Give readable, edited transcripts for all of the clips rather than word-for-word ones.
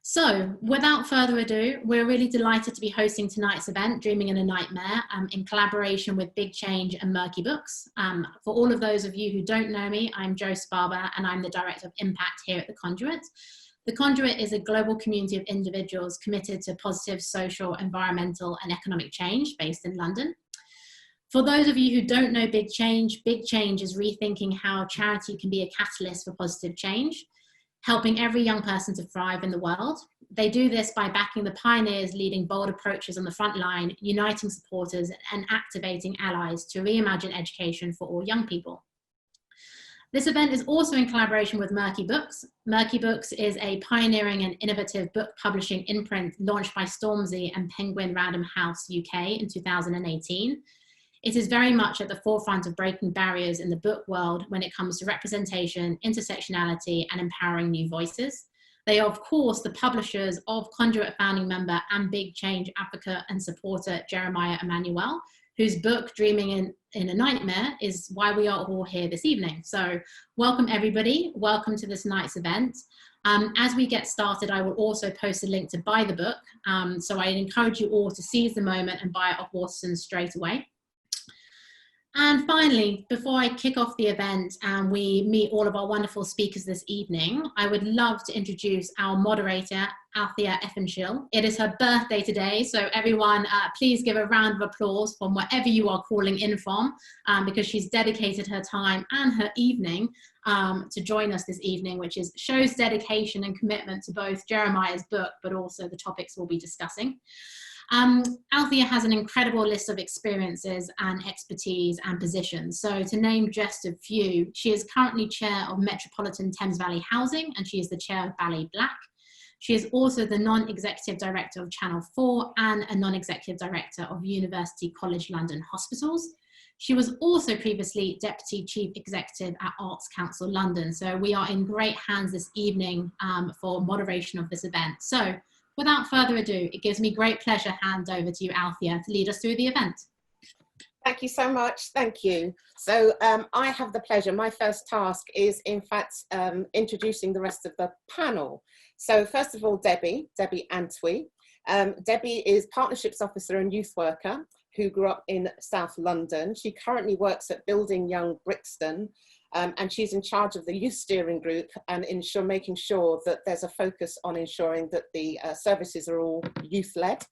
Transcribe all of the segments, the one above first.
So, without further ado, we're really delighted to be hosting tonight's event, Dreaming in a Nightmare, in collaboration with Big Change and Murky Books. For all of those of you who don't know me, I'm Jo Sparber, and I'm the Director of Impact here at The Conduit. The Conduit is a global community of individuals committed to positive social, environmental, and economic change based in London. For those of you who don't know Big Change is rethinking how charity can be a catalyst for positive change, helping every young person to thrive in the world. They do this by backing the pioneers leading bold approaches on the front line, uniting supporters and activating allies to reimagine education for all young people. This event is also in collaboration with Murky Books. Murky Books is a pioneering and innovative book publishing imprint launched by Stormzy and Penguin Random House UK in 2018. It is very much at the forefront of breaking barriers in the book world when it comes to representation, intersectionality, and empowering new voices. They are, of course, the publishers of Conduit founding member and Big Change advocate and supporter Jeremiah Emmanuel, whose book, Dreaming in a Nightmare, is why we are all here this evening. So welcome, everybody. Welcome to this night's event. As we get started, I will also post a link to buy the book. So I encourage you all to seize the moment and buy it off Waterstones straight away. And finally, before I kick off the event and we meet all of our wonderful speakers this evening, I would love to introduce our moderator, Althea Effinghill. It is her birthday today, so everyone, please give a round of applause from wherever you are calling in from, because she's dedicated her time and her evening to join us this evening, which shows dedication and commitment to both Jeremiah's book, but also the topics we'll be discussing. Althea has an incredible list of experiences and expertise and positions. So to name just a few, she is currently chair of Metropolitan Thames Valley Housing, and she is the chair of Ballet Black. She is also the non-executive director of Channel 4 and a non-executive director of University College London Hospitals. She was also previously Deputy Chief Executive at Arts Council London. So we are in great hands this evening for moderation of this event. So without further ado, it gives me great pleasure to hand over to you, Althea, to lead us through the event. Thank you so much. Thank you. So I have the pleasure. My first task is, in fact, introducing the rest of the panel. So first of all, Debbie Antwi. Debbie is Partnerships Officer and Youth Worker who grew up in South London. She currently works at Building Young Brixton, and she's in charge of the youth steering group and making sure that there's a focus on ensuring that the services are all youth-led.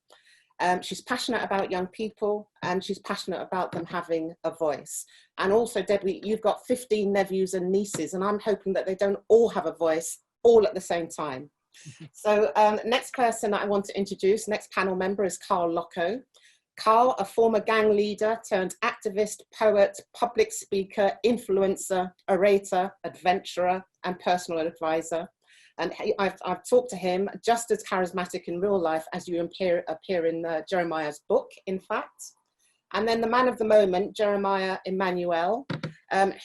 She's passionate about young people, and she's passionate about them having a voice. And also, Debbie, you've got 15 nephews and nieces, and I'm hoping that they don't all have a voice all at the same time. So next person I want to introduce, next panel member, is Carl Locko. Carl, a former gang leader turned activist, poet, public speaker, influencer, orator, adventurer, and personal advisor. And I've talked to him, just as charismatic in real life as you appear in Jeremiah's book, in fact. And then the man of the moment, Jeremiah Emmanuel,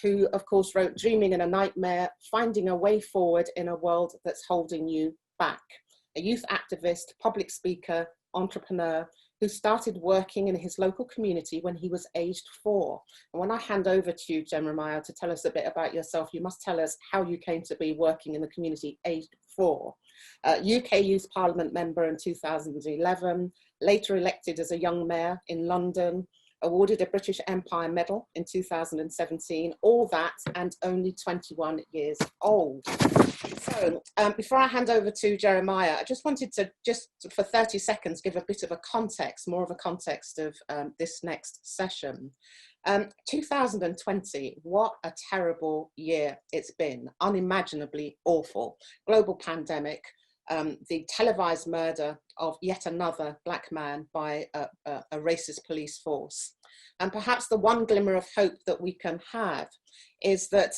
who of course wrote Dreaming in a Nightmare, Finding a Way Forward in a World That's Holding You Back. A youth activist, public speaker, entrepreneur, who started working in his local community when he was aged 4. And when I hand over to you, Jeremiah, to tell us a bit about yourself, you must tell us how you came to be working in the community aged 4. UK Youth Parliament member in 2011, later elected as a young mayor in London, awarded a British Empire Medal in 2017, all that and only 21 years old. So before I hand over to Jeremiah, I just wanted to, for 30 seconds, give a bit of a context, more of a context of this next session. 2020, what a terrible year it's been, unimaginably awful. Global pandemic, the televised murder of yet another black man by a racist police force. And perhaps the one glimmer of hope that we can have is that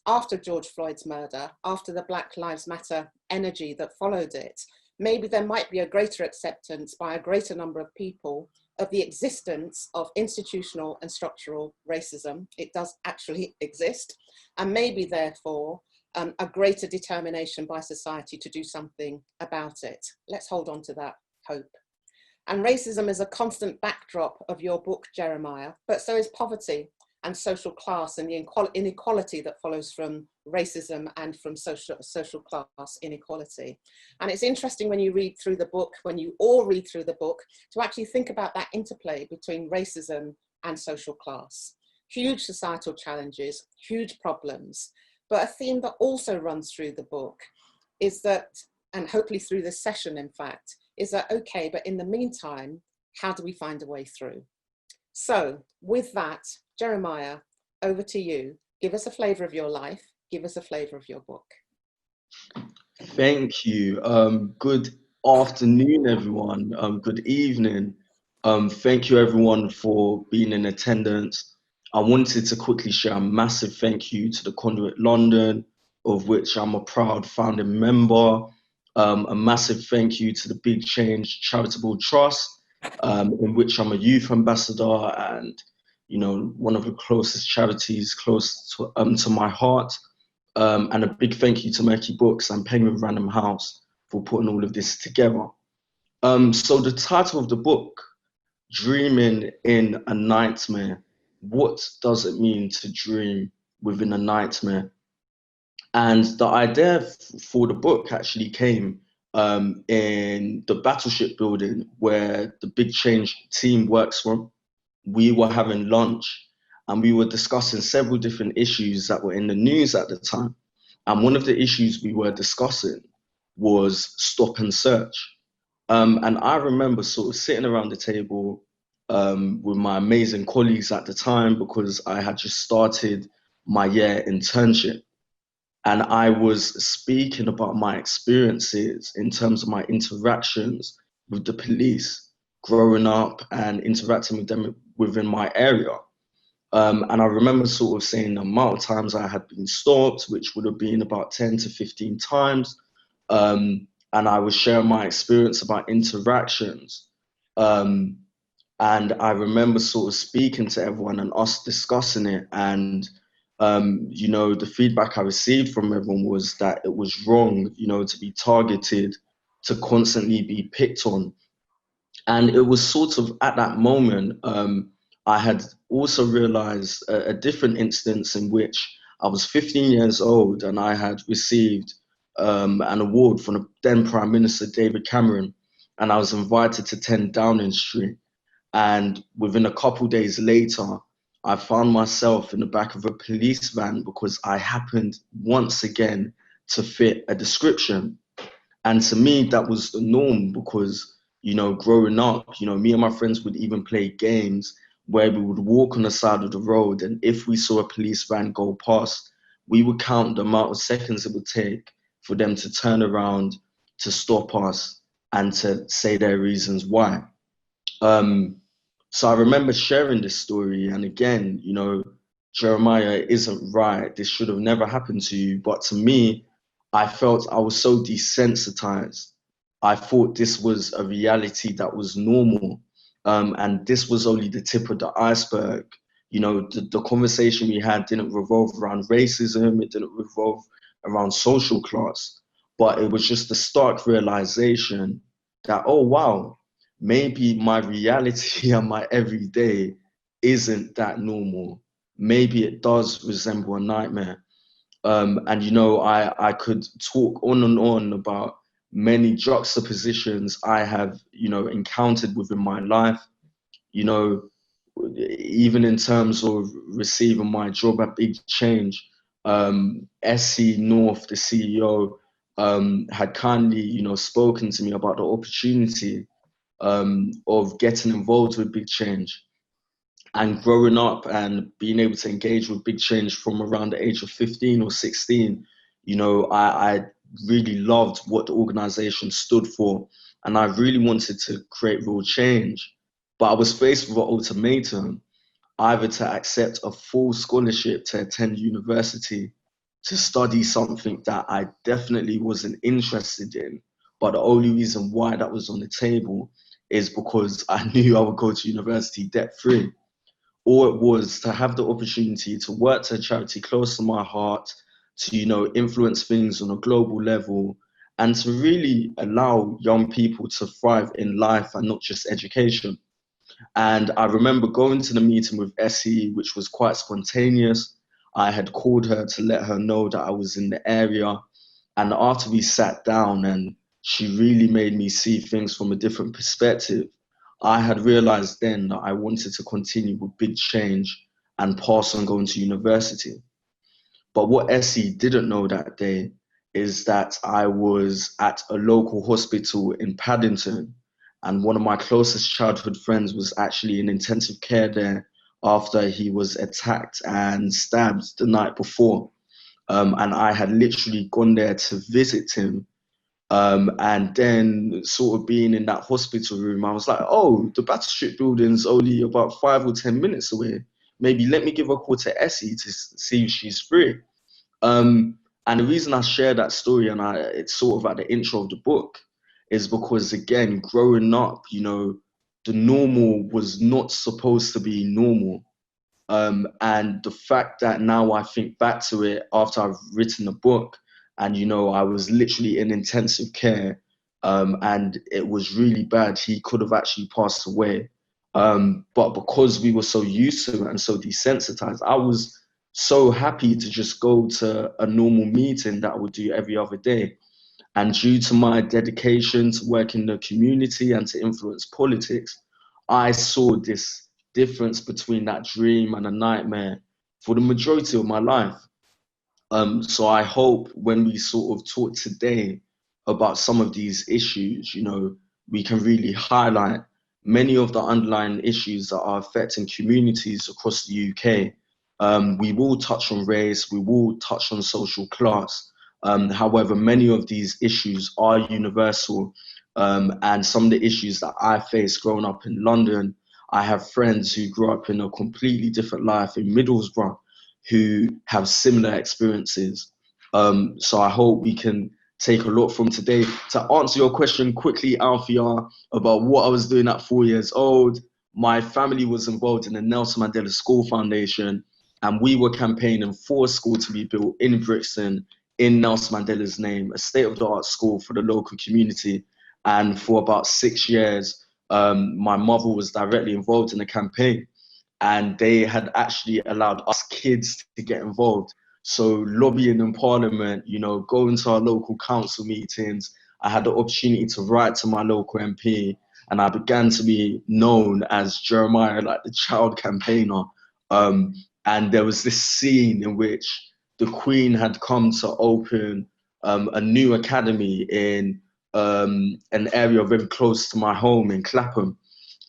after George Floyd's murder, after the Black Lives Matter energy that followed it, maybe there might be a greater acceptance by a greater number of people of the existence of institutional and structural racism. It does actually exist, and maybe therefore a greater determination by society to do something about it. Let's hold on to that hope. And racism is a constant backdrop of your book, Jeremiah, but so is poverty, and social class and the inequality that follows from racism and from social class inequality. And it's interesting when you read through the book, when you all read through the book, to actually think about that interplay between racism and social class. Huge societal challenges, huge problems. But a theme that also runs through the book is that, and hopefully through this session, in fact, is that, okay, but in the meantime, how do we find a way through? So with that, Jeremiah, over to you. Give us a flavour of your life. Give us a flavour of your book. Thank you. Good afternoon, everyone. Good evening. Thank you, everyone, for being in attendance. I wanted to quickly share a massive thank you to the Conduit London, of which I'm a proud founding member. A massive thank you to the Big Change Charitable Trust, in which I'm a youth ambassador and, you know, one of the closest charities close to my heart. And a big thank you to Murky Books and Penguin Random House for putting all of this together. So the title of the book, Dreaming in a Nightmare. What does it mean to dream within a nightmare? And the idea for the book actually came in the Battleship building where the Big Change team works from. We were having lunch and we were discussing several different issues that were in the news at the time. And one of the issues we were discussing was stop and search. And I remember sort of sitting around the table with my amazing colleagues at the time because I had just started my year internship. And I was speaking about my experiences in terms of my interactions with the police growing up and interacting with them within my area. And I remember sort of saying the amount of times I had been stopped, which would have been about 10 to 15 times. And I was sharing my experience about interactions. And I remember sort of speaking to everyone and us discussing it. And, you know, the feedback I received from everyone was that it was wrong, you know, to be targeted, to constantly be picked on. And it was sort of at that moment, I had also realized a different instance in which I was 15 years old and I had received an award from the then Prime Minister David Cameron, and I was invited to 10 Downing Street. And within a couple of days later, I found myself in the back of a police van because I happened once again to fit a description. And to me, that was the norm because, you know, growing up, you know, me and my friends would even play games where we would walk on the side of the road. And if we saw a police van go past, we would count the amount of seconds it would take for them to turn around, to stop us, and to say their reasons why. So I remember sharing this story. And again, you know, Jeremiah isn't right. This should have never happened to you. But to me, I felt I was so desensitized. I thought this was a reality that was normal. And this was only the tip of the iceberg. You know, the conversation we had didn't revolve around racism. It didn't revolve around social class. But it was just a stark realization that, oh, wow, maybe my reality and my everyday isn't that normal. Maybe it does resemble a nightmare. And, you know, I could talk on and on about many juxtapositions I have, you know, encountered within my life, you know, even in terms of receiving my job at Big Change. SC North, the CEO, had kindly, you know, spoken to me about the opportunity of getting involved with Big Change. And growing up and being able to engage with Big Change from around the age of 15 or 16, you know, I really loved what the organization stood for. And I really wanted to create real change. But I was faced with an ultimatum, either to accept a full scholarship to attend university, to study something that I definitely wasn't interested in. But the only reason why that was on the table is because I knew I would go to university debt-free. Or it was to have the opportunity to work to a charity close to my heart, to, you know, influence things on a global level, and to really allow young people to thrive in life and not just education. And I remember going to the meeting with Essie, which was quite spontaneous. I had called her to let her know that I was in the area. And after we sat down and she really made me see things from a different perspective, I had realized then that I wanted to continue with big change and pass on going to university. But what Essie didn't know that day is that I was at a local hospital in Paddington, and one of my closest childhood friends was actually in intensive care there after he was attacked and stabbed the night before. And I had literally gone there to visit him. And then sort of being in that hospital room, I was like, oh, the Battleship building's only about 5 or 10 minutes away. Maybe let me give a call to Essie to see if she's free. And the reason I share that story, and it's sort of at the intro of the book, is because again, growing up, the normal was not supposed to be normal. And the fact that now I think back to it after I've written the book, and I was literally in intensive care, and it was really bad. He could have actually passed away. But because we were so used to it and so desensitized, I was so happy to just go to a normal meeting that I would do every other day. And due to my dedication to work in the community and to influence politics, I saw this difference between that dream and a nightmare for the majority of my life. So I hope when we sort of talk today about some of these issues, we can really highlight many of the underlying issues that are affecting communities across the UK. We will touch on race, we will touch on social class. However, many of these issues are universal. And some of the issues that I faced growing up in London, I have friends who grew up in a completely different life in Middlesbrough who have similar experiences. So I hope we can take a lot from today. To answer your question quickly, Althea, about what I was doing at 4 years old, my family was involved in the Nelson Mandela School Foundation, and we were campaigning for a school to be built in Brixton in Nelson Mandela's name, a state-of-the-art school for the local community. And for about 6 years, my mother was directly involved in the campaign, and they had actually allowed us kids to get involved. So lobbying in Parliament, going to our local council meetings, I had the opportunity to write to my local MP, and I began to be known as Jeremiah, like the child campaigner. And there was this scene in which the Queen had come to open a new academy in an area very close to my home in Clapham.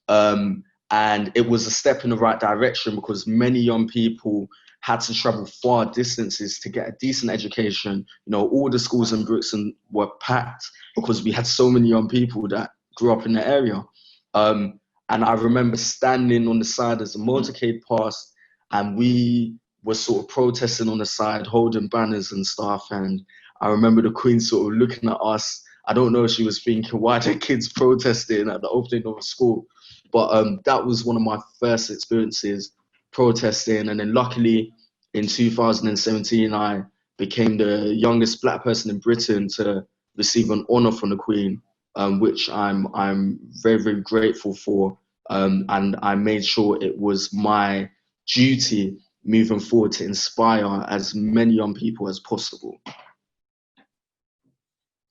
And it was a step in the right direction because many young people had to travel far distances to get a decent education. All the schools in Brixton were packed because we had so many young people that grew up in the area. And I remember standing on the side as the motorcade passed, and we were sort of protesting on the side, holding banners and stuff. And I remember the Queen sort of looking at us. I don't know if she was thinking, why are the kids protesting at the opening of a school? But that was one of my first experiences protesting. And then luckily in 2017, I became the youngest Black person in Britain to receive an honour from the Queen, which I'm very, very grateful for. And I made sure it was my duty moving forward to inspire as many young people as possible.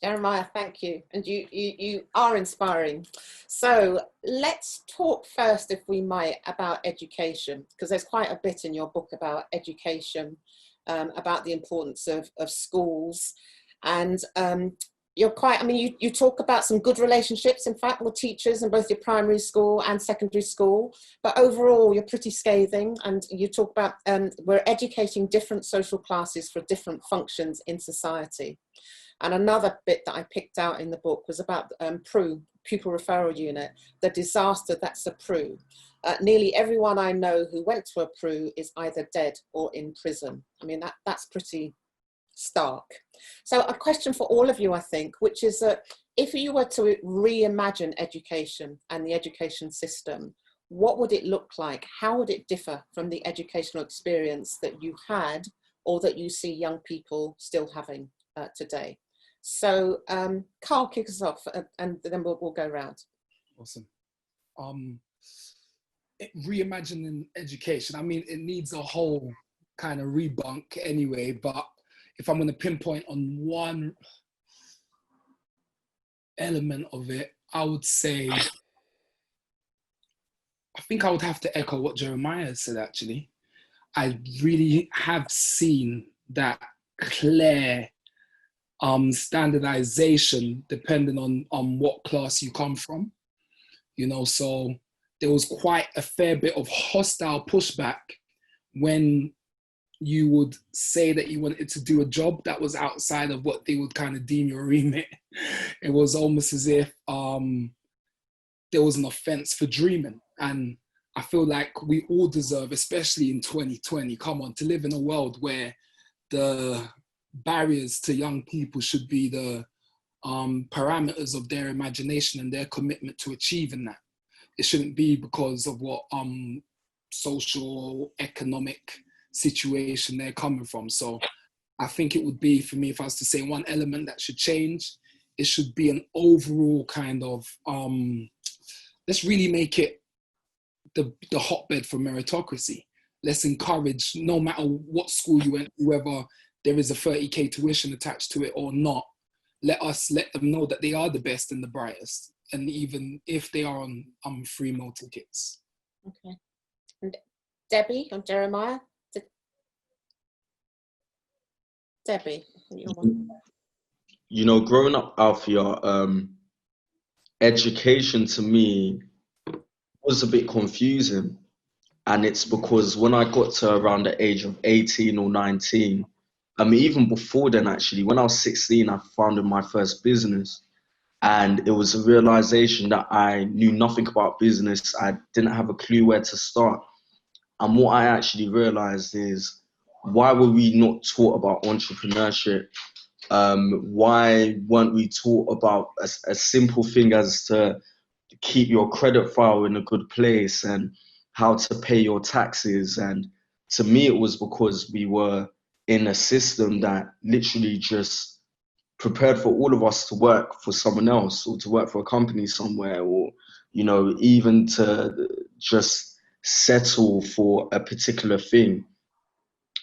Jeremiah, thank you. And you are inspiring. So let's talk first, if we might, about education, because there's quite a bit in your book about education, about the importance of schools. And you talk about some good relationships, in fact, with teachers in both your primary school and secondary school. But overall, you're pretty scathing. And you talk about we're educating different social classes for different functions in society. And another bit that I picked out in the book was about PRU, Pupil Referral Unit, the disaster that's a PRU. Nearly everyone I know who went to a PRU is either dead or in prison. I mean, that's pretty stark. So a question for all of you, I think, which is that if you were to reimagine education and the education system, what would it look like? How would it differ from the educational experience that you had or that you see young people still having today? So Carl, kick us off and then we'll go around. Awesome. reimagining education. I mean, it needs a whole kind of rebunk anyway, but if I'm going to pinpoint on one element of it, I would say, I think I would have to echo what Jeremiah said, actually. I really have seen that clear standardization depending on what class you come from, you know. So there was quite a fair bit of hostile pushback when you would say that you wanted to do a job that was outside of what they would kind of deem your remit. It was almost as if there was an offense for dreaming. And I feel like we all deserve, especially in 2020, come on, to live in a world where the barriers to young people should be the parameters of their imagination and their commitment to achieving that. It shouldn't be because of what social, economic situation they're coming from. So I think it would be, for me, if I was to say one element that should change, it should be an overall kind of, let's really make it the hotbed for meritocracy. Let's encourage, no matter what school you went to, whether there is a 30k tuition attached to it or not, let them know that they are the best and the brightest, and even if they are on free meal tickets. Okay. And Debbie or Jeremiah? Debbie. You know, growing up, Althea, education to me was a bit confusing. And it's because when I got to around the age of 18 or 19, even before then, actually, when I was 16, I founded my first business. And it was a realization that I knew nothing about business. I didn't have a clue where to start. And what I actually realized is, why were we not taught about entrepreneurship? Why weren't we taught about a simple thing as to keep your credit file in a good place and how to pay your taxes? And to me, it was because we were in a system that literally just prepared for all of us to work for someone else, or to work for a company somewhere, or, you know, even to just settle for a particular thing.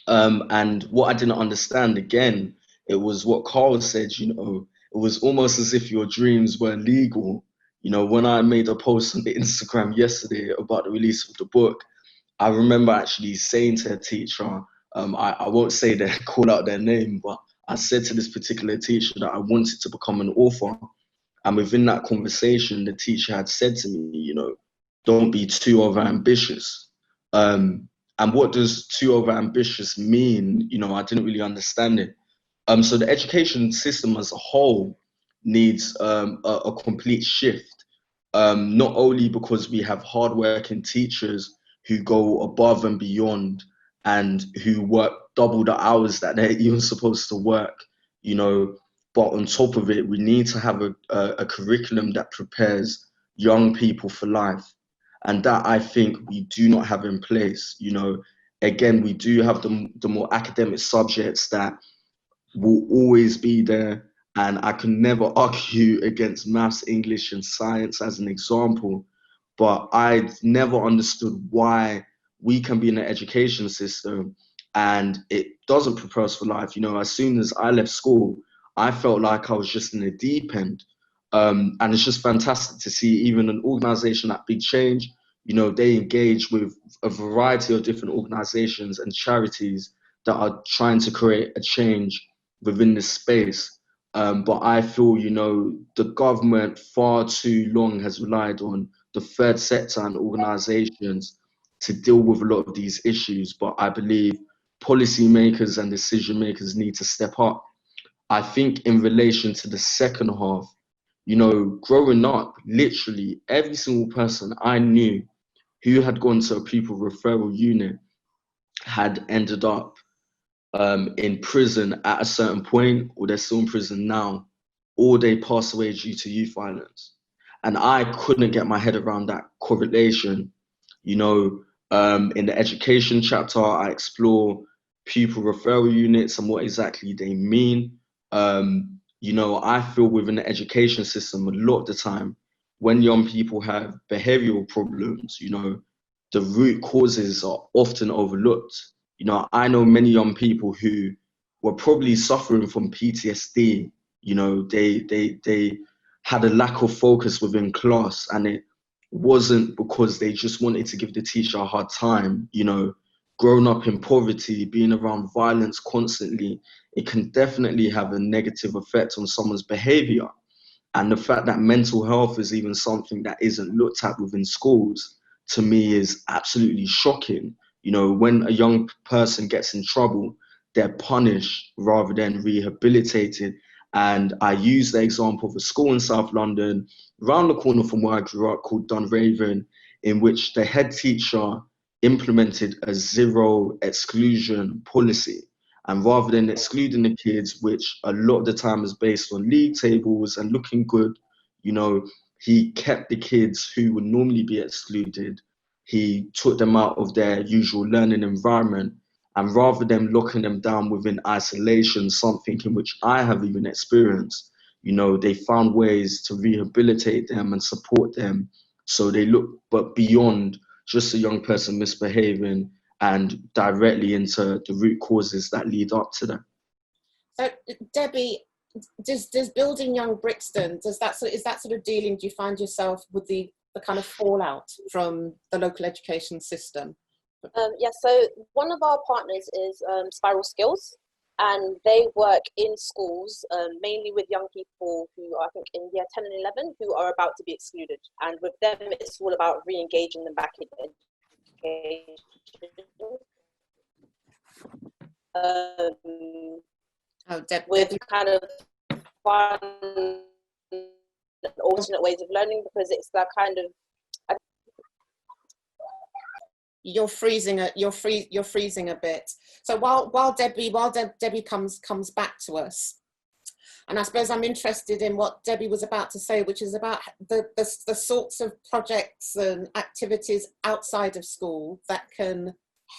And what I didn't understand, again, it was what Carl said, you know, it was almost as if your dreams were legal. You know, when I made a post on the Instagram yesterday about the release of the book, I remember actually saying to a teacher, I won't say their, call out their name, but I said to this particular teacher that I wanted to become an author. And within that conversation, the teacher had said to me, you know, don't be too over ambitious. And what does too over ambitious mean? You know, I didn't really understand it. So the education system as a whole needs a complete shift. Not only because we have hardworking teachers who go above and beyond and who work double the hours that they're even supposed to work, you know, but on top of it, we need to have a curriculum that prepares young people for life. And that, I think, we do not have in place. You know, again, we do have the more academic subjects that will always be there. And I can never argue against maths, English, and science as an example. But I never understood why we can be in an education system and it doesn't prepare us for life. You know, as soon as I left school, I felt like I was just in the deep end. And it's just fantastic to see even an organization like Big Change, you know, they engage with a variety of different organizations and charities that are trying to create a change within this space. But I feel, you know, the government far too long has relied on the third sector and organizations to deal with a lot of these issues. But I believe policymakers and decision makers need to step up. I think in relation to the second half, you know, growing up, literally every single person I knew who had gone to a pupil referral unit had ended up in prison at a certain point, or they're still in prison now, or they pass away due to youth violence. And I couldn't get my head around that correlation. You know, in the education chapter, I explore pupil referral units and what exactly they mean. You know, I feel within the education system, a lot of the time, when young people have behavioral problems, you know, the root causes are often overlooked. You know, I know many young people who were probably suffering from PTSD. You know, they had a lack of focus within class, and it wasn't because they just wanted to give the teacher a hard time. You know, growing up in poverty, being around violence constantly, it can definitely have a negative effect on someone's behavior. And the fact that mental health is even something that isn't looked at within schools, to me, is absolutely shocking. You know, when a young person gets in trouble, they're punished rather than rehabilitated. And I use the example of a school in South London, around the corner from where I grew up, called Dunraven, in which the head teacher implemented a zero exclusion policy. And rather than excluding the kids, which a lot of the time is based on league tables and looking good, you know, he kept the kids who would normally be excluded. He took them out of their usual learning environment. And rather than locking them down within isolation, something in which I have even experienced, you know, they found ways to rehabilitate them and support them. So they look but beyond just a young person misbehaving and directly into the root causes that lead up to that. So Debbie, does building Young Brixton, is that sort of dealing, do you find yourself with the kind of fallout from the local education system? Yeah, so one of our partners is Spiral Skills, and they work in schools, mainly with young people who are, I think, in year 10 and 11, who are about to be excluded. And with them, it's all about re-engaging them back in education. With kind of fun, alternate ways of learning, because it's that kind of. You're freezing a bit. So while Debbie comes back to us, and I suppose I'm interested in what Debbie was about to say, which is about the sorts of projects and activities outside of school that can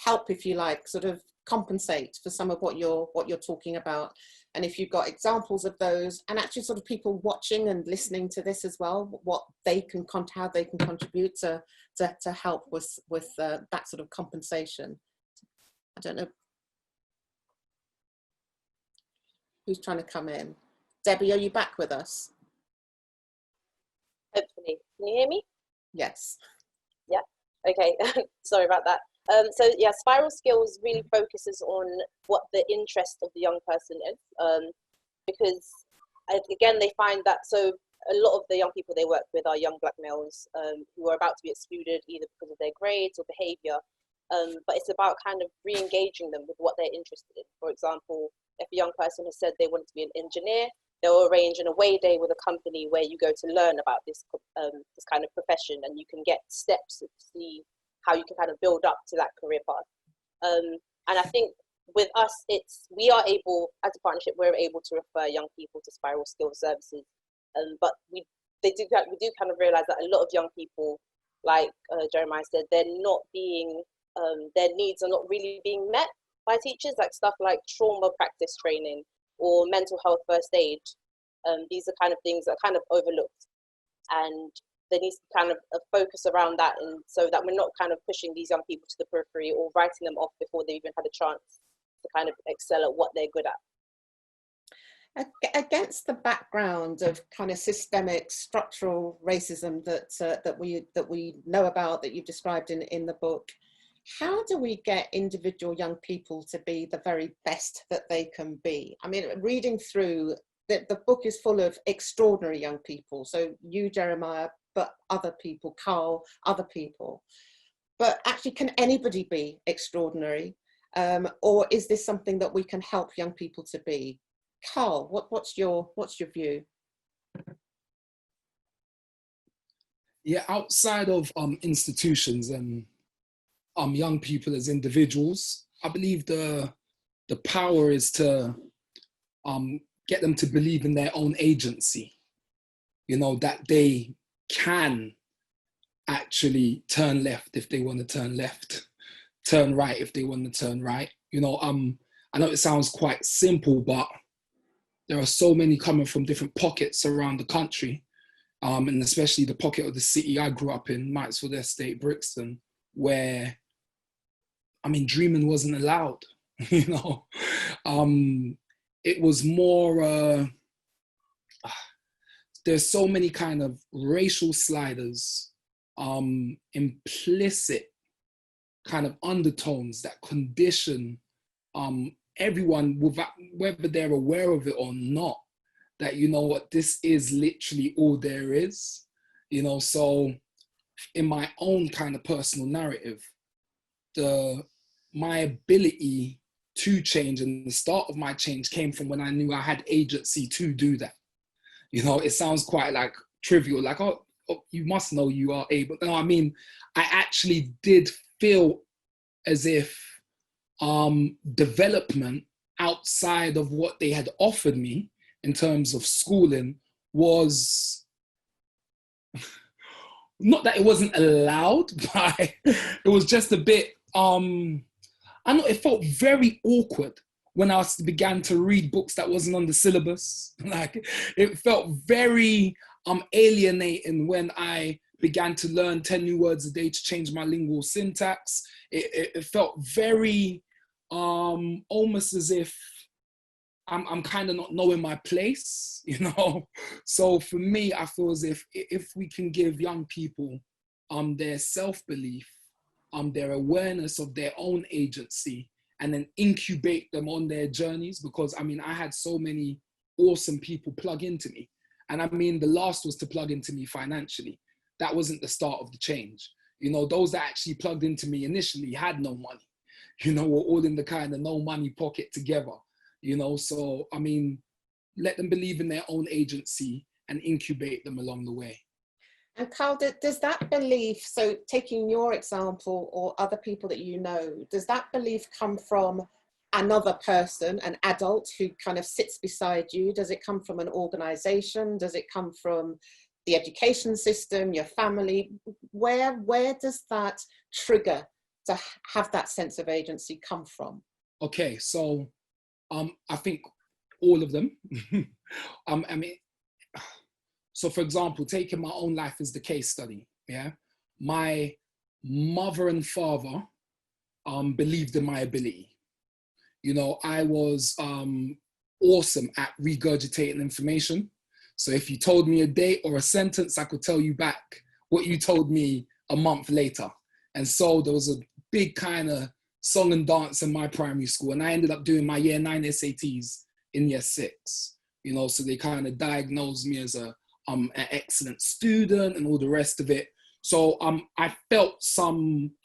help, if you like, sort of compensate for some of what you're talking about. And if you've got examples of those, and actually sort of people watching and listening to this as well, what they can how they can contribute to help with that sort of compensation. I don't know who's trying to come in. Debbie, are you back with us? Hopefully. Can you hear me? Yes. Yeah. Okay. Sorry about that. So yeah, Spiral Skills really focuses on what the interest of the young person is, because again, they find that, so a lot of the young people they work with are young black males who are about to be excluded either because of their grades or behavior, but it's about kind of re-engaging them with what they're interested in. For example, if a young person has said they want to be an engineer, they'll arrange an away day with a company where you go to learn about this kind of profession, and you can get steps to see how you can kind of build up to that career path. And I think with us, we are able, as a partnership, we're able to refer young people to Spiral Skills services. But we do kind of realize that a lot of young people, like Jeremiah said, they're not being, their needs are not really being met by teachers, like stuff like trauma practice training or mental health first aid. These are kind of things that are kind of overlooked. And there needs to be kind of a focus around that, and so that we're not kind of pushing these young people to the periphery or writing them off before they even had a chance to kind of excel at what they're good at. Against the background of kind of systemic structural racism that we know about, that you've described in the book, how do we get individual young people to be the very best that they can be? I mean, reading through, the book is full of extraordinary young people. So you, Jeremiah, but other people, Carl, other people. But actually, can anybody be extraordinary? Or is this something that we can help young people to be? Carl, what's your view? Yeah, outside of institutions and young people as individuals, I believe the power is to get them to believe in their own agency. You know, that they can actually turn left if they want to turn left, turn right if they want to turn right. You know, I know it sounds quite simple, but there are so many coming from different pockets around the country, and especially the pocket of the city I grew up in, Knightsfield Estate, Brixton. where, I mean, dreaming wasn't allowed, you know. It was more, there's so many kind of racial sliders, implicit kind of undertones that condition everyone, without, whether they're aware of it or not, that, you know what, this is literally all there is, you know. So in my own kind of personal narrative, my ability to change and the start of my change came from when I knew I had agency to do that. You know, it sounds quite like trivial, like, oh you must know you are able. No, I mean, I actually did feel as if development outside of what they had offered me in terms of schooling was not that it wasn't allowed, but it was just a bit, I know it felt very awkward when I began to read books that wasn't on the syllabus. Like, it felt very alienating when I began to learn 10 new words a day to change my lingual syntax. It felt very almost as if I'm kind of not knowing my place, you know? So for me, I feel as if we can give young people their self-belief, their awareness of their own agency, and then incubate them on their journeys, because I mean, I had so many awesome people plug into me. And I mean, the last was to plug into me financially. That wasn't the start of the change. You know, those that actually plugged into me initially had no money, you know, we're all in the kind of no money pocket together, you know. So, I mean, let them believe in their own agency and incubate them along the way. And Carl, does that belief, so taking your example or other people that you know, does that belief come from another person, an adult who kind of sits beside you? Does it come from an organization? Does it come from the education system, your family? Where does that trigger to have that sense of agency come from? Okay, so I think all of them. I mean, so for example, taking my own life as the case study, yeah? My mother and father believed in my ability. You know, I was awesome at regurgitating information. So if you told me a date or a sentence, I could tell you back what you told me a month later. And so there was a big kind of song and dance in my primary school. And I ended up doing my year 9 SATs in year 6. You know, so they kind of diagnosed me as an excellent student and all the rest of it. So I felt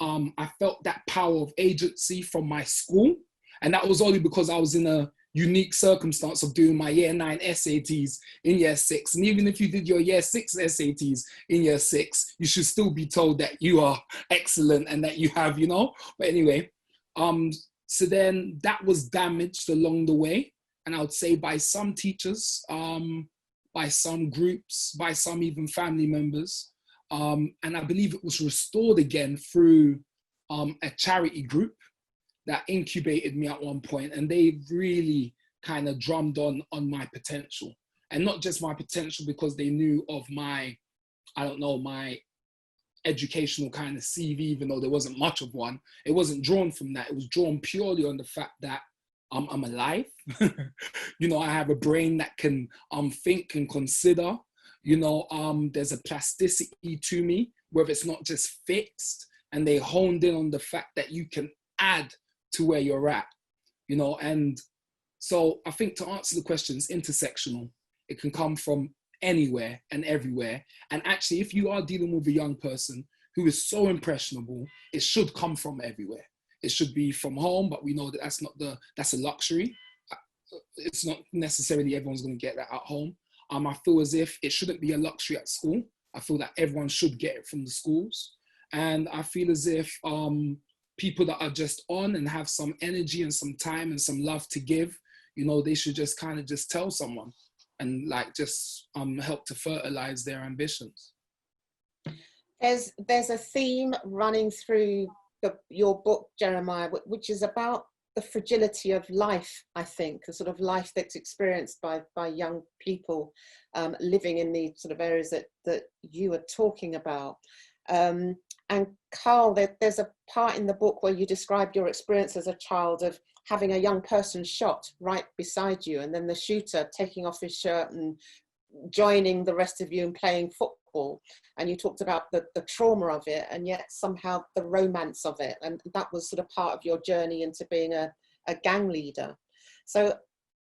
that power of agency from my school. And that was only because I was in a unique circumstance of doing my year 9 SATs in year 6. And even if you did your year 6 SATs in year 6, you should still be told that you are excellent and that you have, you know. But anyway, so then that was damaged along the way. And I would say by some teachers, by some groups, by some even family members. And I believe it was restored again through a charity group that incubated me at one point, and they really kind of drummed on my potential. And not just my potential because they knew of my, I don't know, my educational kind of CV, even though there wasn't much of one. It wasn't drawn from that. It was drawn purely on the fact that I'm alive. You know, I have a brain that can think and consider. You know, there's a plasticity to me, where it's not just fixed, and they honed in on the fact that you can add to where you're at, you know. And so I think to answer the question, it's intersectional. It can come from anywhere and everywhere. And actually, if you are dealing with a young person who is so impressionable, it should come from everywhere. It should be from home, but we know that that's a luxury. It's not necessarily everyone's going to get that at home. I feel as if it shouldn't be a luxury at school. I feel that everyone should get it from the schools. And I feel as if people that are just on and have some energy and some time and some love to give, you know, they should just kind of just tell someone and like just help to fertilize their ambitions. There's a theme running through your book, Jeremiah, which is about the fragility of life, I think, the sort of life that's experienced by young people living in the sort of areas that you are talking about. And Carl, there's a part in the book where you describe your experience as a child of having a young person shot right beside you, and then the shooter taking off his shirt and joining the rest of you and playing football. And you talked about the trauma of it, and yet somehow the romance of it. And that was sort of part of your journey into being a gang leader. So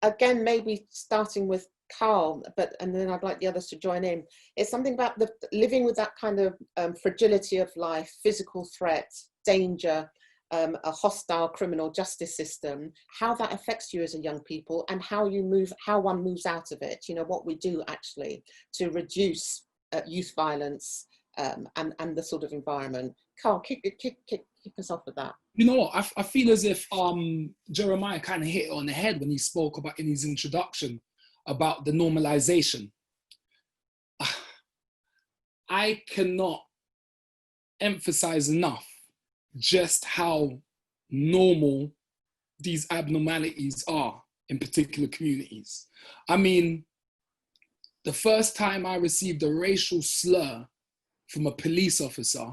again, maybe starting with Carl, and then I'd like the others to join in. It's something about the living with that kind of fragility of life, physical threat, danger, a hostile criminal justice system, how that affects you as a young people, and how one moves out of it. You know, what we do actually to reduce youth violence and the sort of environment. Carl, kick us off with that. You know what? I feel as if Jeremiah kind of hit it on the head when he spoke about in his introduction about the normalization. I cannot emphasize enough just how normal these abnormalities are in particular communities. I mean, the first time I received a racial slur from a police officer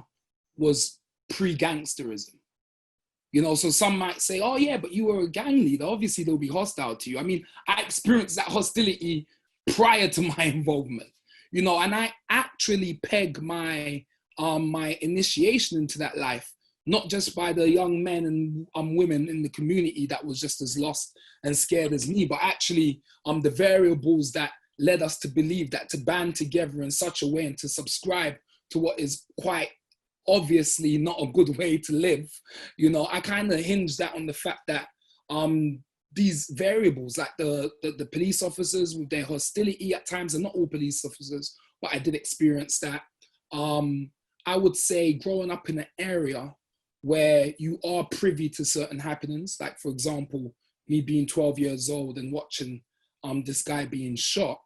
was pre-gangsterism. You know, so some might say, oh yeah, but you were a gang leader. Obviously they'll be hostile to you. I mean, I experienced that hostility prior to my involvement, you know, and I actually peg my my initiation into that life, not just by the young men and women in the community that was just as lost and scared as me, but actually the variables that led us to believe that to band together in such a way and to subscribe to what is quite obviously not a good way to live. You know, I kind of hinge that on the fact that these variables, like the police officers with their hostility at times, and not all police officers, but I did experience that. I would say growing up in an area where you are privy to certain happenings, like for example, me being 12 years old and watching this guy being shot.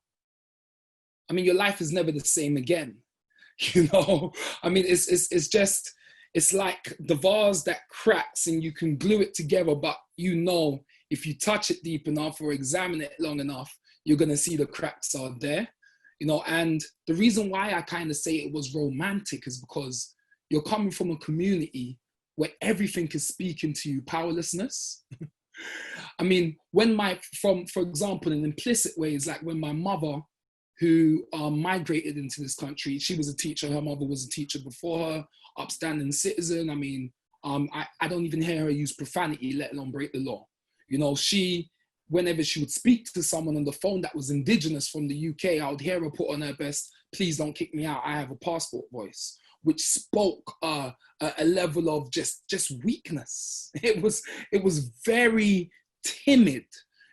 I mean, your life is never the same again. You know, I mean, it's like the vase that cracks and you can glue it together, but you know, if you touch it deep enough or examine it long enough, you're going to see the cracks are there, you know. And the reason why I kind of say it was romantic is because you're coming from a community where everything is speaking to you powerlessness. I mean, for example, in implicit ways, like when my mother, who migrated into this country, she was a teacher, her mother was a teacher before her, upstanding citizen. I mean, I don't even hear her use profanity, let alone break the law. You know, whenever she would speak to someone on the phone that was indigenous from the UK, I would hear her put on her best, please don't kick me out, I have a passport voice, which spoke a level of just weakness. It was very timid,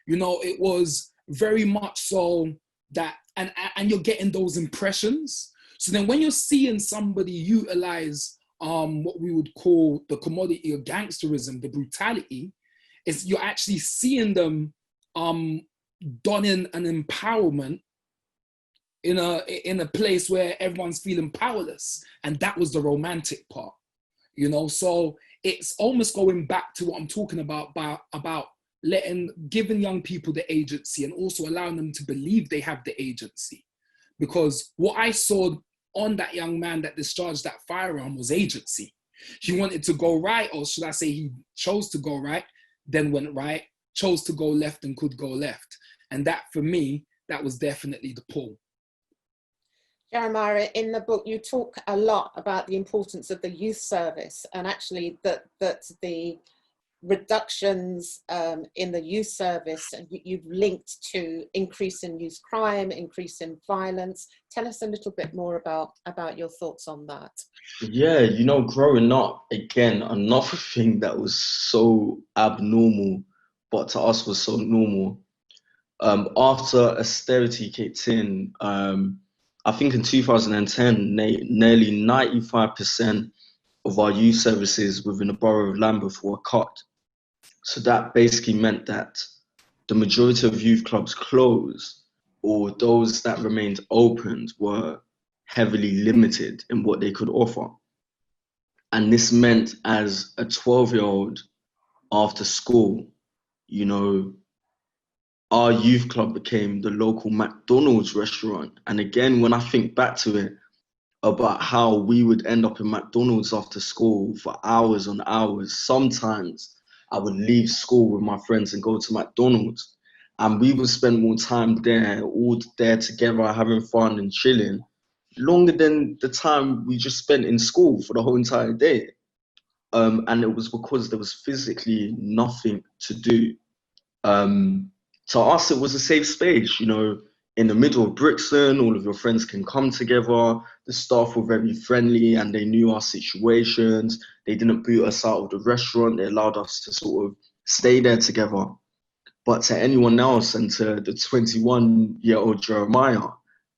you know, it was very much so that, and you're getting those impressions. So then when you're seeing somebody utilize what we would call the commodity of gangsterism, the brutality, is you're actually seeing them donning an empowerment in a place where everyone's feeling powerless. And that was the romantic part, you know? So it's almost going back to what I'm talking about giving young people the agency and also allowing them to believe they have the agency. Because what I saw on that young man that discharged that firearm was agency. He wanted to go right, or should I say he chose to go right, then went right, chose to go left and could go left. And that, for me, that was definitely the pull. Jeremiah, in the book, you talk a lot about the importance of the youth service, and actually that the reductions in the youth service, and you've linked to increase in youth crime, increase in violence. Tell us a little bit more about your thoughts on that. Yeah, you know, growing up, again, another thing that was so abnormal, but to us was so normal. After austerity kicked in, I think in 2010, nearly 95% of our youth services within the borough of Lambeth were cut. So that basically meant that the majority of youth clubs closed, or those that remained opened were heavily limited in what they could offer. And this meant, as a 12-year-old after school, you know, our youth club became the local McDonald's restaurant. And again, when I think back to it, about how we would end up in McDonald's after school for hours on hours. Sometimes I would leave school with my friends and go to McDonald's, and we would spend more time there, all there together, having fun and chilling, longer than the time we just spent in school for the whole entire day. And it was because there was physically nothing to do. To us, it was a safe space, you know, in the middle of Brixton, all of your friends can come together. The staff were very friendly and they knew our situations. They didn't boot us out of the restaurant. They allowed us to sort of stay there together. But to anyone else and to the 21-year-old Jeremiah,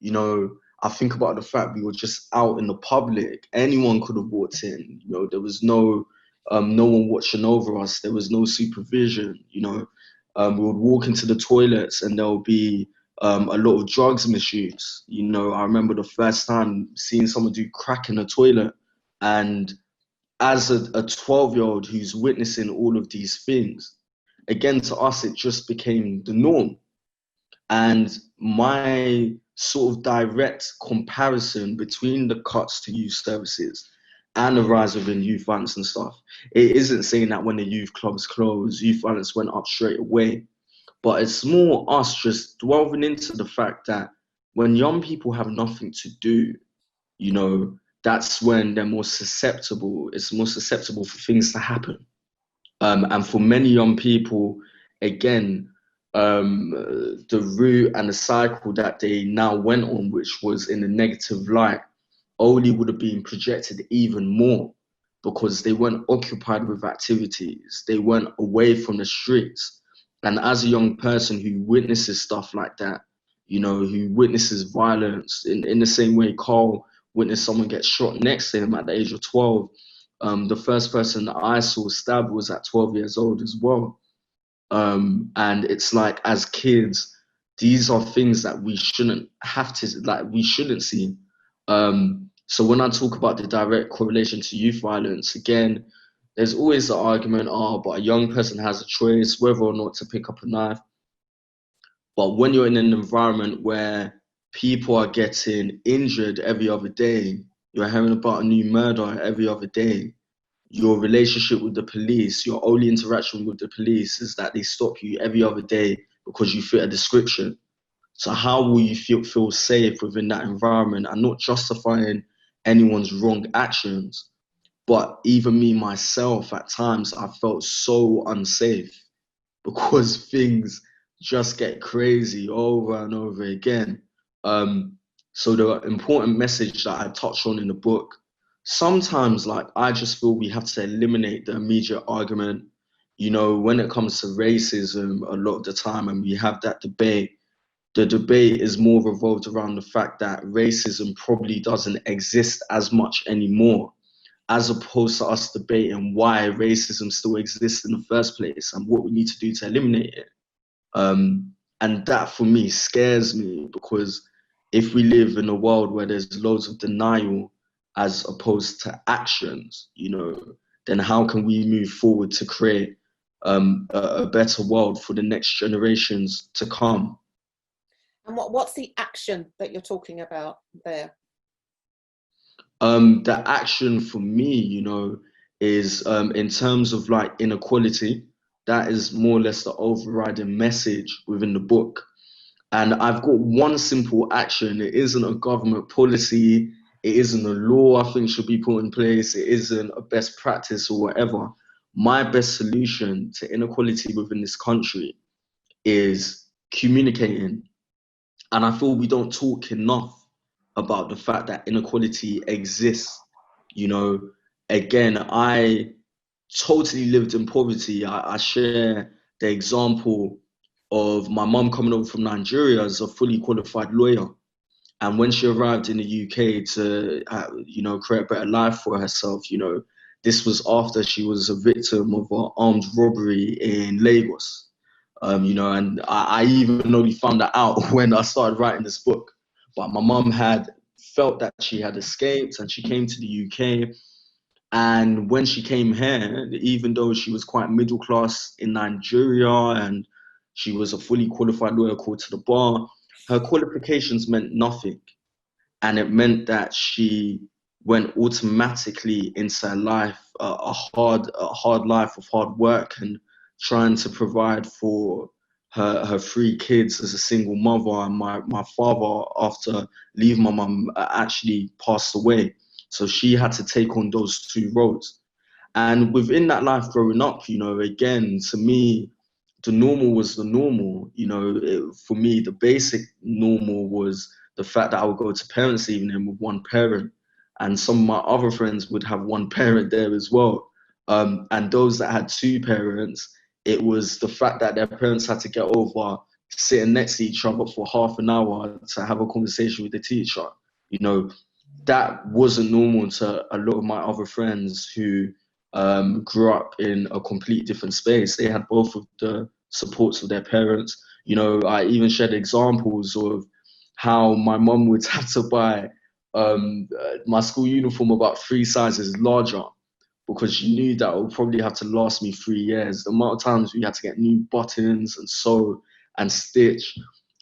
you know, I think about the fact we were just out in the public. Anyone could have walked in. You know, there was no one watching over us. There was no supervision. You know, we would walk into the toilets and there would be a lot of drugs misuse. You know, I remember the first time seeing someone do crack in a toilet, and as a 12-year-old who's witnessing all of these things, again, to us, it just became the norm. And my sort of direct comparison between the cuts to youth services and the rise within youth violence and stuff, it isn't saying that when the youth clubs closed, youth violence went up straight away. But it's more us just delving into the fact that when young people have nothing to do, you know, that's when they're more susceptible. It's more susceptible for things to happen. And for many young people, again, the route and the cycle that they now went on, which was in a negative light, only would have been projected even more because they weren't occupied with activities. They weren't away from the streets. And as a young person who witnesses stuff like that, you know, who witnesses violence in the same way Carl witnessed someone get shot next to him at the age of 12, the first person that I saw stabbed was at 12 years old as well. And it's like, as kids, these are things that we shouldn't have to, like, we shouldn't see. So when I talk about the direct correlation to youth violence, again, there's always the argument, oh, but a young person has a choice whether or not to pick up a knife. But when you're in an environment where people are getting injured every other day, you're hearing about a new murder every other day, your relationship with the police, your only interaction with the police is that they stop you every other day because you fit a description. So how will you feel safe within that environment? And not justifying anyone's wrong actions, but even me myself, at times I felt so unsafe because things just get crazy over and over again. So the important message that I touch on in the book, sometimes, like, I just feel we have to eliminate the immediate argument. You know, when it comes to racism, a lot of the time, and we have that debate, the debate is more revolved around the fact that racism probably doesn't exist as much anymore, as opposed to us debating why racism still exists in the first place and what we need to do to eliminate it. And that, for me, scares me, because if we live in a world where there's loads of denial as opposed to actions, you know, then how can we move forward to create a better world for the next generations to come? And what's the action that you're talking about there? The action for me, you know, is in terms of like inequality. That is more or less the overriding message within the book. And I've got one simple action. It isn't a government policy. It isn't a law I think should be put in place. It isn't a best practice or whatever. My best solution to inequality within this country is communicating. And I feel we don't talk enough about the fact that inequality exists. You know, again, I totally lived in poverty. I share the example of my mum coming over from Nigeria as a fully qualified lawyer. And when she arrived in the UK to, you know, create a better life for herself, you know, this was after she was a victim of an armed robbery in Lagos. You know, and I even only found that out when I started writing this book. But my mum had felt that she had escaped and she came to the UK. And when she came here, even though she was quite middle class in Nigeria and she was a fully qualified lawyer called to the bar, her qualifications meant nothing. and it meant that she went automatically into a life, a hard life of hard work and trying to provide for her three kids as a single mother. And my father, after leaving my mum, actually passed away. So she had to take on those two roles. And within that life growing up, you know, again, to me, the normal was the normal. You know, for me, the basic normal was the fact that I would go to parents' evening with one parent, and some of my other friends would have one parent there as well. And those that had two parents, it was the fact that their parents had to get over sitting next to each other for half an hour to have a conversation with the teacher. You know, that wasn't normal to a lot of my other friends who grew up in a complete different space. They had both of the supports of their parents. You know, I even shared examples of how my mum would have to buy my school uniform about 3 sizes larger because she knew that it would probably have to last me 3 years. The amount of times we had to get new buttons and sew and stitch,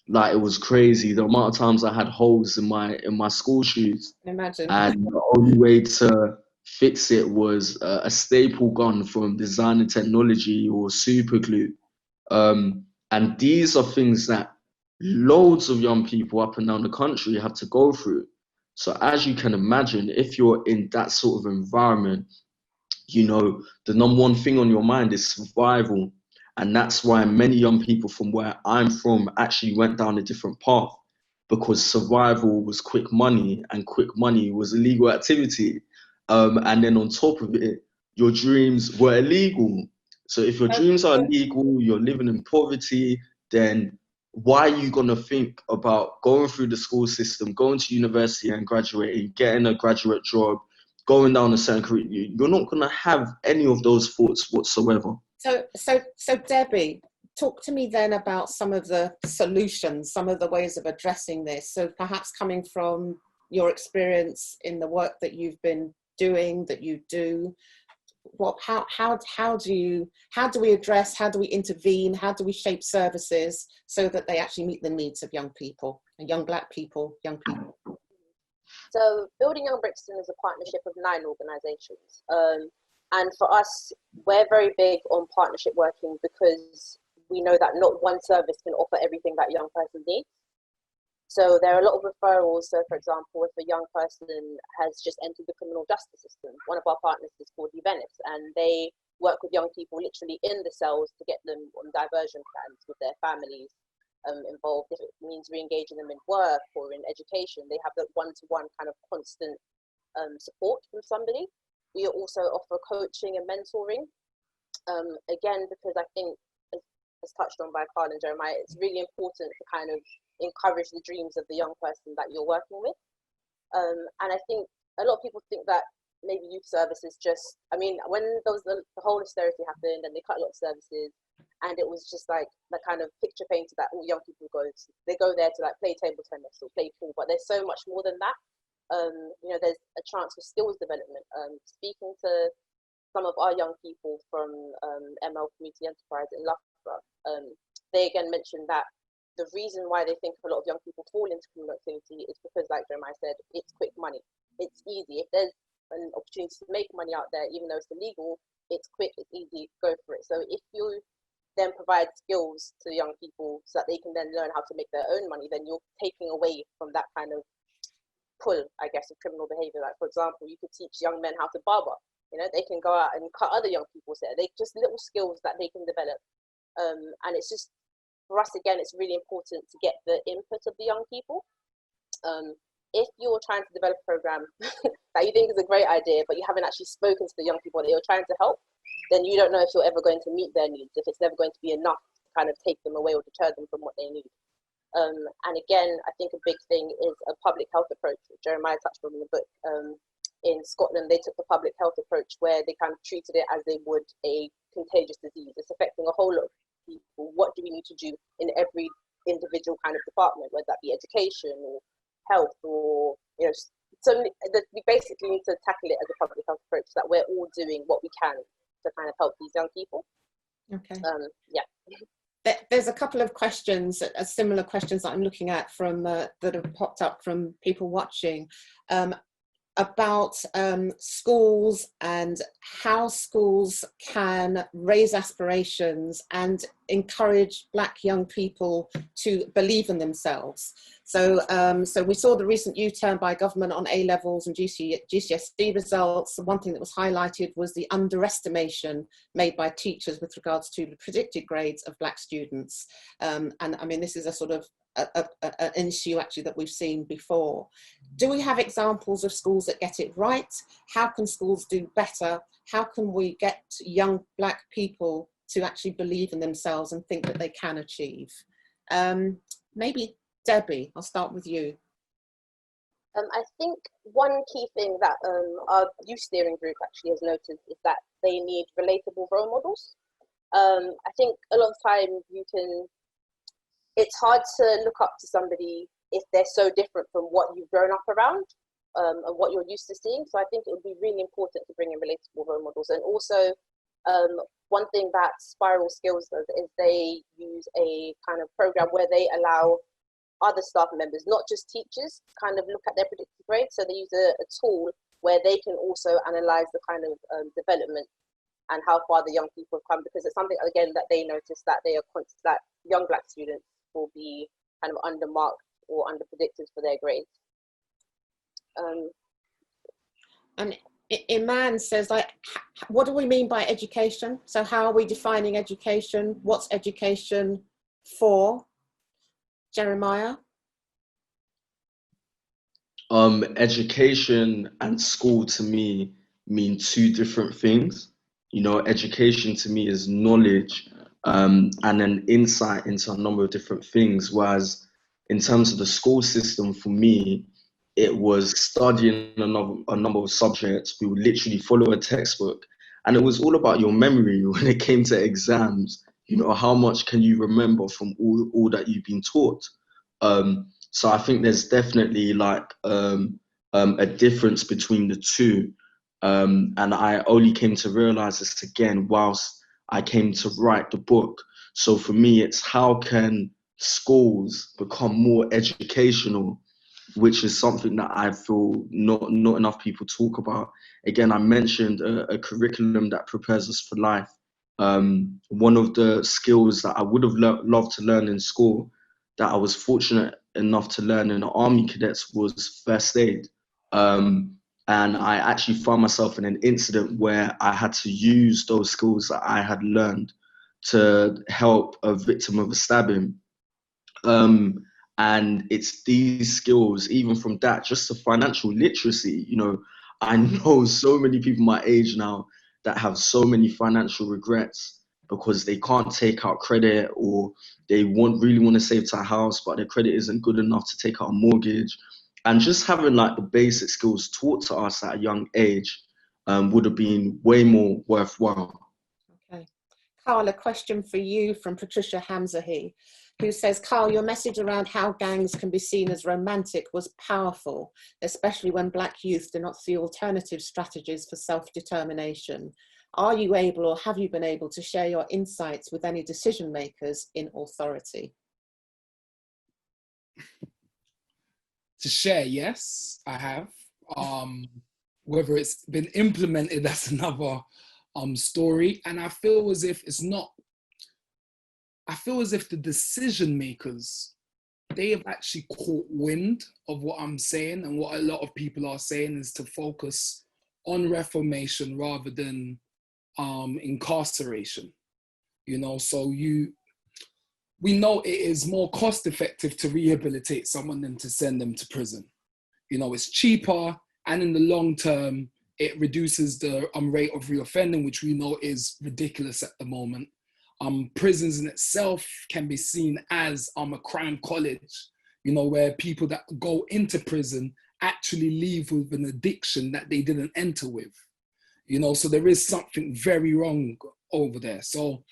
like it was crazy. The amount of times I had holes in my school shoes, Imagine. and the only way to fix it was a staple gun from Design and Technology or super glue. And these are things that loads of young people up and down the country have to go through. So as you can imagine, if you're in that sort of environment, you know, the number one thing on your mind is survival. And that's why many young people from where I'm from actually went down a different path, because survival was quick money and quick money was illegal activity. And then on top of it, your dreams were illegal. So if your dreams are illegal, you're living in poverty, then why are you going to think about going through the school system, going to university and graduating, getting a graduate job, going down a certain career? You're not going to have any of those thoughts whatsoever. So Debbie, talk to me then about some of the solutions, some of the ways of addressing this. So perhaps coming from your experience in the work that you've been doing, that you do, how do we address, how do we intervene, how do we shape services so that they actually meet the needs of young people, and young Black people, young people? So Building Young Brixton is a partnership of 9 organisations. And for us, we're very big on partnership working because we know that not one service can offer everything that a young person needs. So there are a lot of referrals. So for example, if a young person has just entered the criminal justice system, one of our partners is called Venice, and they work with young people literally in the cells to get them on diversion plans with their families involved. If it means re-engaging them in work or in education, they have that one-to-one kind of constant support from somebody. We also offer coaching and mentoring. Again, because I think, as touched on by Carl and Jeremiah, it's really important to kind of encourage the dreams of the young person that you're working with. And I think a lot of people think that maybe youth services just, I mean, when there was the whole austerity happened and they cut a lot of services, and it was just like the kind of picture painted that all young people go there to like play table tennis or play pool, but there's so much more than that. You know, there's a chance for skills development. Speaking to some of our young people from ML Community Enterprise in Loughborough, they again mentioned that the reason why they think a lot of young people fall into criminal activity is because, like Jeremiah said, it's quick money. It's easy. If there's an opportunity to make money out there, even though it's illegal, it's quick, it's easy, go for it. So if you then provide skills to young people so that they can then learn how to make their own money, then you're taking away from that kind of pull, I guess, of criminal behavior. Like, for example, you could teach young men how to barber. You know, they can go out and cut other young people's hair. They just little skills that they can develop. And it's just, for us, again, it's really important to get the input of the young people. If you're trying to develop a program that you think is a great idea, but you haven't actually spoken to the young people that you're trying to help, then you don't know if you're ever going to meet their needs, if it's never going to be enough to kind of take them away or deter them from what they need. And again, I think a big thing is a public health approach, which Jeremiah touched on in the book. In Scotland, they took the public health approach where they kind of treated it as they would a contagious disease. It's affecting a whole lot of people. What do we need to do in every individual kind of department, whether that be education or health or, you know, so we basically need to tackle it as a public health approach so that we're all doing what we can to kind of help these young people. Okay. Yeah. There's a couple of questions, similar questions that I'm looking at from that have popped up from people watching, about schools and how schools can raise aspirations and encourage Black young people to believe in themselves. So, so we saw the recent U-turn by government on A-levels and GCSE results. One thing that was highlighted was the underestimation made by teachers with regards to the predicted grades of Black students. And I mean, this is a sort of an issue actually that we've seen before. Do we have examples of schools that get it right? How can schools do better? How can we get young Black people to actually believe in themselves and think that they can achieve? Maybe Debbie, I'll start with you. I think one key thing that our youth steering group actually has noticed is that they need relatable role models. I think a lot of time it's hard to look up to somebody if they're so different from what you've grown up around and what you're used to seeing. So I think it would be really important to bring in relatable role models. And also, one thing that Spiral Skills does is they use a kind of program where they allow other staff members, not just teachers, kind of look at their predicted grades. So they use a tool where they can also analyze the kind of development and how far the young people have come, because it's something, again, that they notice that that young Black students will be kind of undermarked or underpredicted for their grades. And Iman says, like, what do we mean by education? So how are we defining education? What's education for? Jeremiah? Education and school to me mean two different things. You know, education to me is knowledge and an insight into a number of different things. Whereas in terms of the school system, for me, it was studying a number of subjects. We would literally follow a textbook, and it was all about your memory when it came to exams. You know, how much can you remember from all that you've been taught? So I think there's definitely like a difference between the two. And I only came to realize this again whilst I came to write the book. So for me, it's how can schools become more educational, which is something that I feel not enough people talk about. Again, I mentioned a curriculum that prepares us for life. One of the skills that I would have loved to learn in school that I was fortunate enough to learn in the Army Cadets was first aid. And I actually found myself in an incident where I had to use those skills that I had learned to help a victim of a stabbing. And it's these skills, even from that, just the financial literacy. You know, I know so many people my age now that have so many financial regrets because they can't take out credit, or they really want to save to a house, but their credit isn't good enough to take out a mortgage. And just having like the basic skills taught to us at a young age would have been way more worthwhile. Okay. Carl, a question for you from Patricia Hamzahi, who says, Carl, your message around how gangs can be seen as romantic was powerful, especially when Black youth do not see alternative strategies for self-determination. Are you able, or have you been able, to share your insights with any decision makers in authority? To share, yes, I have. Whether it's been implemented, that's another story. And I feel as if the decision makers, they have actually caught wind of what I'm saying, and what a lot of people are saying is to focus on reformation rather than incarceration. You know, so we know it is more cost effective to rehabilitate someone than to send them to prison. You know, it's cheaper, and in the long term, it reduces the rate of reoffending, which we know is ridiculous at the moment. Prisons in itself can be seen as a crime college, you know, where people that go into prison actually leave with an addiction that they didn't enter with. You know, so there is something very wrong over there. So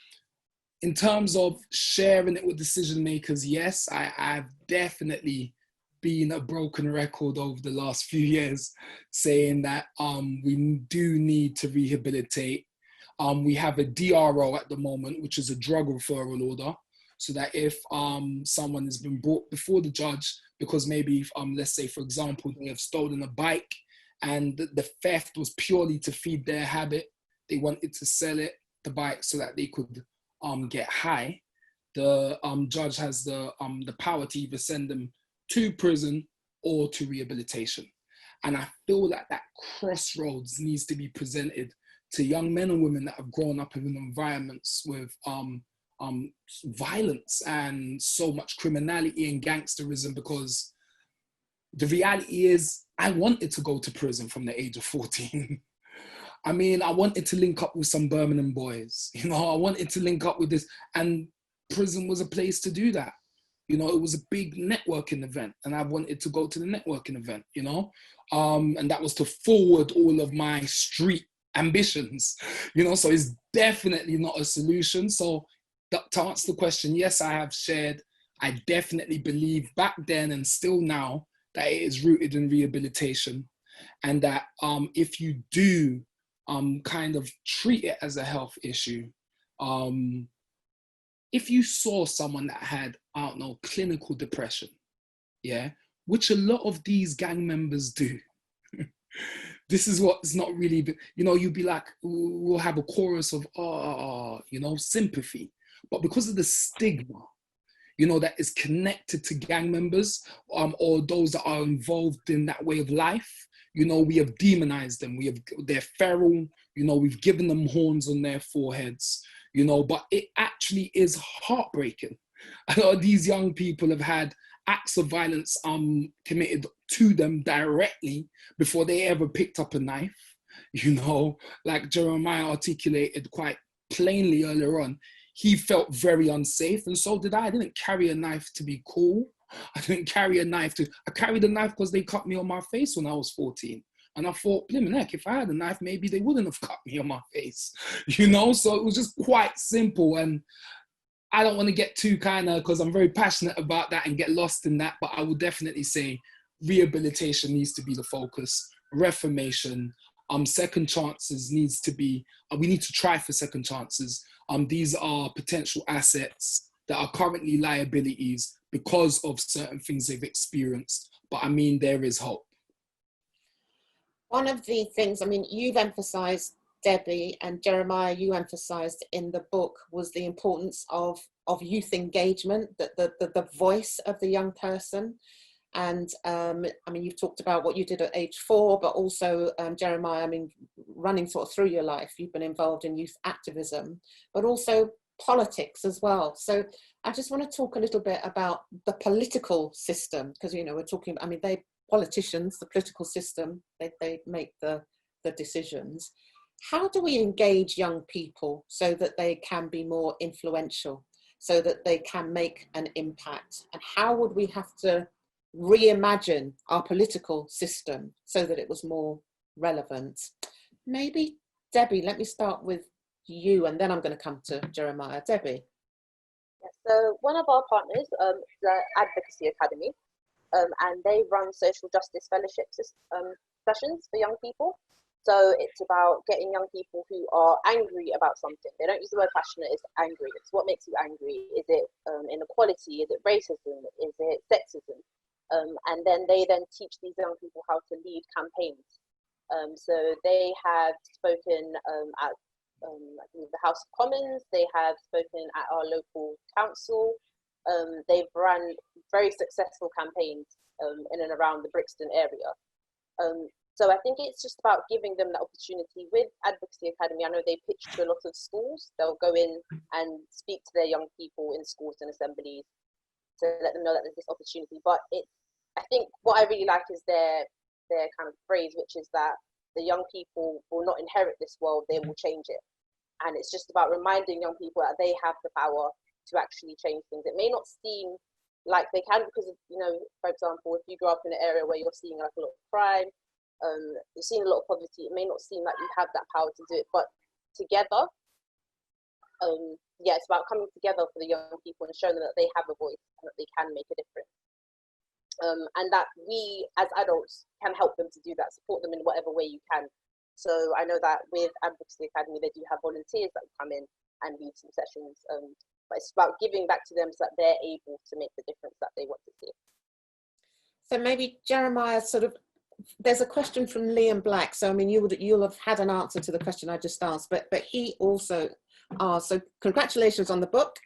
in terms of sharing it with decision makers, yes, I've definitely been a broken record over the last few years saying that we do need to rehabilitate. We have a DRO at the moment, which is a drug referral order. so that if someone has been brought before the judge because maybe, let's say, for example, they have stolen a bike and the theft was purely to feed their habit, they wanted to sell it, the bike, so that they could get high, the judge has the power to either send them to prison or to rehabilitation. And I feel that that crossroads needs to be presented to young men and women that have grown up in environments with violence and so much criminality and gangsterism, because the reality is I wanted to go to prison from the age of 14. I mean, I wanted to link up with some Birmingham boys, you know, I wanted to link up with this, and prison was a place to do that. You know, it was a big networking event and I wanted to go to the networking event, you know, and that was to forward all of my street ambitions, you know, so it's definitely not a solution. So to answer the question, yes, I have shared, I definitely believe back then and still now that it is rooted in rehabilitation, and that if you do kind of treat it as a health issue, if you saw someone that had, I don't know, clinical depression, yeah, which a lot of these gang members do, this is what's not really, you know, you'd be like, we'll have a chorus of, you know, sympathy. But because of the stigma, you know, that is connected to gang members or those that are involved in that way of life, you know, we have demonized them. They're feral, you know, we've given them horns on their foreheads, you know, but it actually is heartbreaking. A lot of these young people have had acts of violence committed to them directly before they ever picked up a knife, you know, like Jeremiah articulated quite plainly earlier on. He felt very unsafe, and so did I. I didn't carry a knife to be cool. I didn't carry a knife I carried a knife because they cut me on my face when I was 14. And I thought, blimmin' heck, if I had a knife, maybe they wouldn't have cut me on my face, you know? So it was just quite simple. And I don't want to get too kind of, because I'm very passionate about that and get lost in that, but I would definitely say rehabilitation needs to be the focus, reformation, second chances needs to be, we need to try for second chances. These are potential assets that are currently liabilities because of certain things they've experienced. But I mean, there is hope. One of the things, I mean, you've emphasized, Debbie, and Jeremiah, you emphasized in the book, was the importance of youth engagement, the voice of the young person. And I mean, you've talked about what you did at age 4, but also Jeremiah, I mean, running sort of through your life, you've been involved in youth activism, but also politics as well. So I just want to talk a little bit about the political system, because, you know, we're talking, I mean, politicians, the political system, they make the decisions. How do we engage young people so that they can be more influential, so that they can make an impact? And how would we have to reimagine our political system so that it was more relevant? Maybe, Debbie, let me start with you, and then I'm going to come to Jeremiah. Debbie. So one of our partners, the Advocacy Academy, and they run social justice fellowship sessions for young people. So it's about getting young people who are angry about something. They don't use the word passionate, it's angry. It's what makes you angry. Is it inequality? Is it racism? Is it sexism? And then they teach these young people how to lead campaigns. So they have spoken at I think the House of Commons, they have spoken at our local council. They've run very successful campaigns in and around the Brixton area. So I think it's just about giving them the opportunity. With Advocacy Academy, I know they pitch to a lot of schools. They'll go in and speak to their young people in schools and assemblies to let them know that there's this opportunity. But I think what I really like is their kind of phrase, which is that the young people will not inherit this world, they will change it. And it's just about reminding young people that they have the power to actually change things. It may not seem like they can because, you know, for example, if you grow up in an area where you're seeing like a lot of crime, you're seeing a lot of poverty, it may not seem like you have that power to do it, but together, it's about coming together for the young people and showing them that they have a voice and that they can make a difference. And that we as adults can help them to do that, support them in whatever way you can. So I know that with Advocacy Academy, they do have volunteers that come in and lead some sessions but it's about giving back to them so that they're able to make the difference that they want to see. So maybe Jeremiah, sort of, there's a question from Liam Black. So I mean, you'll have had an answer to the question I just asked, but he also asked. So congratulations on the book.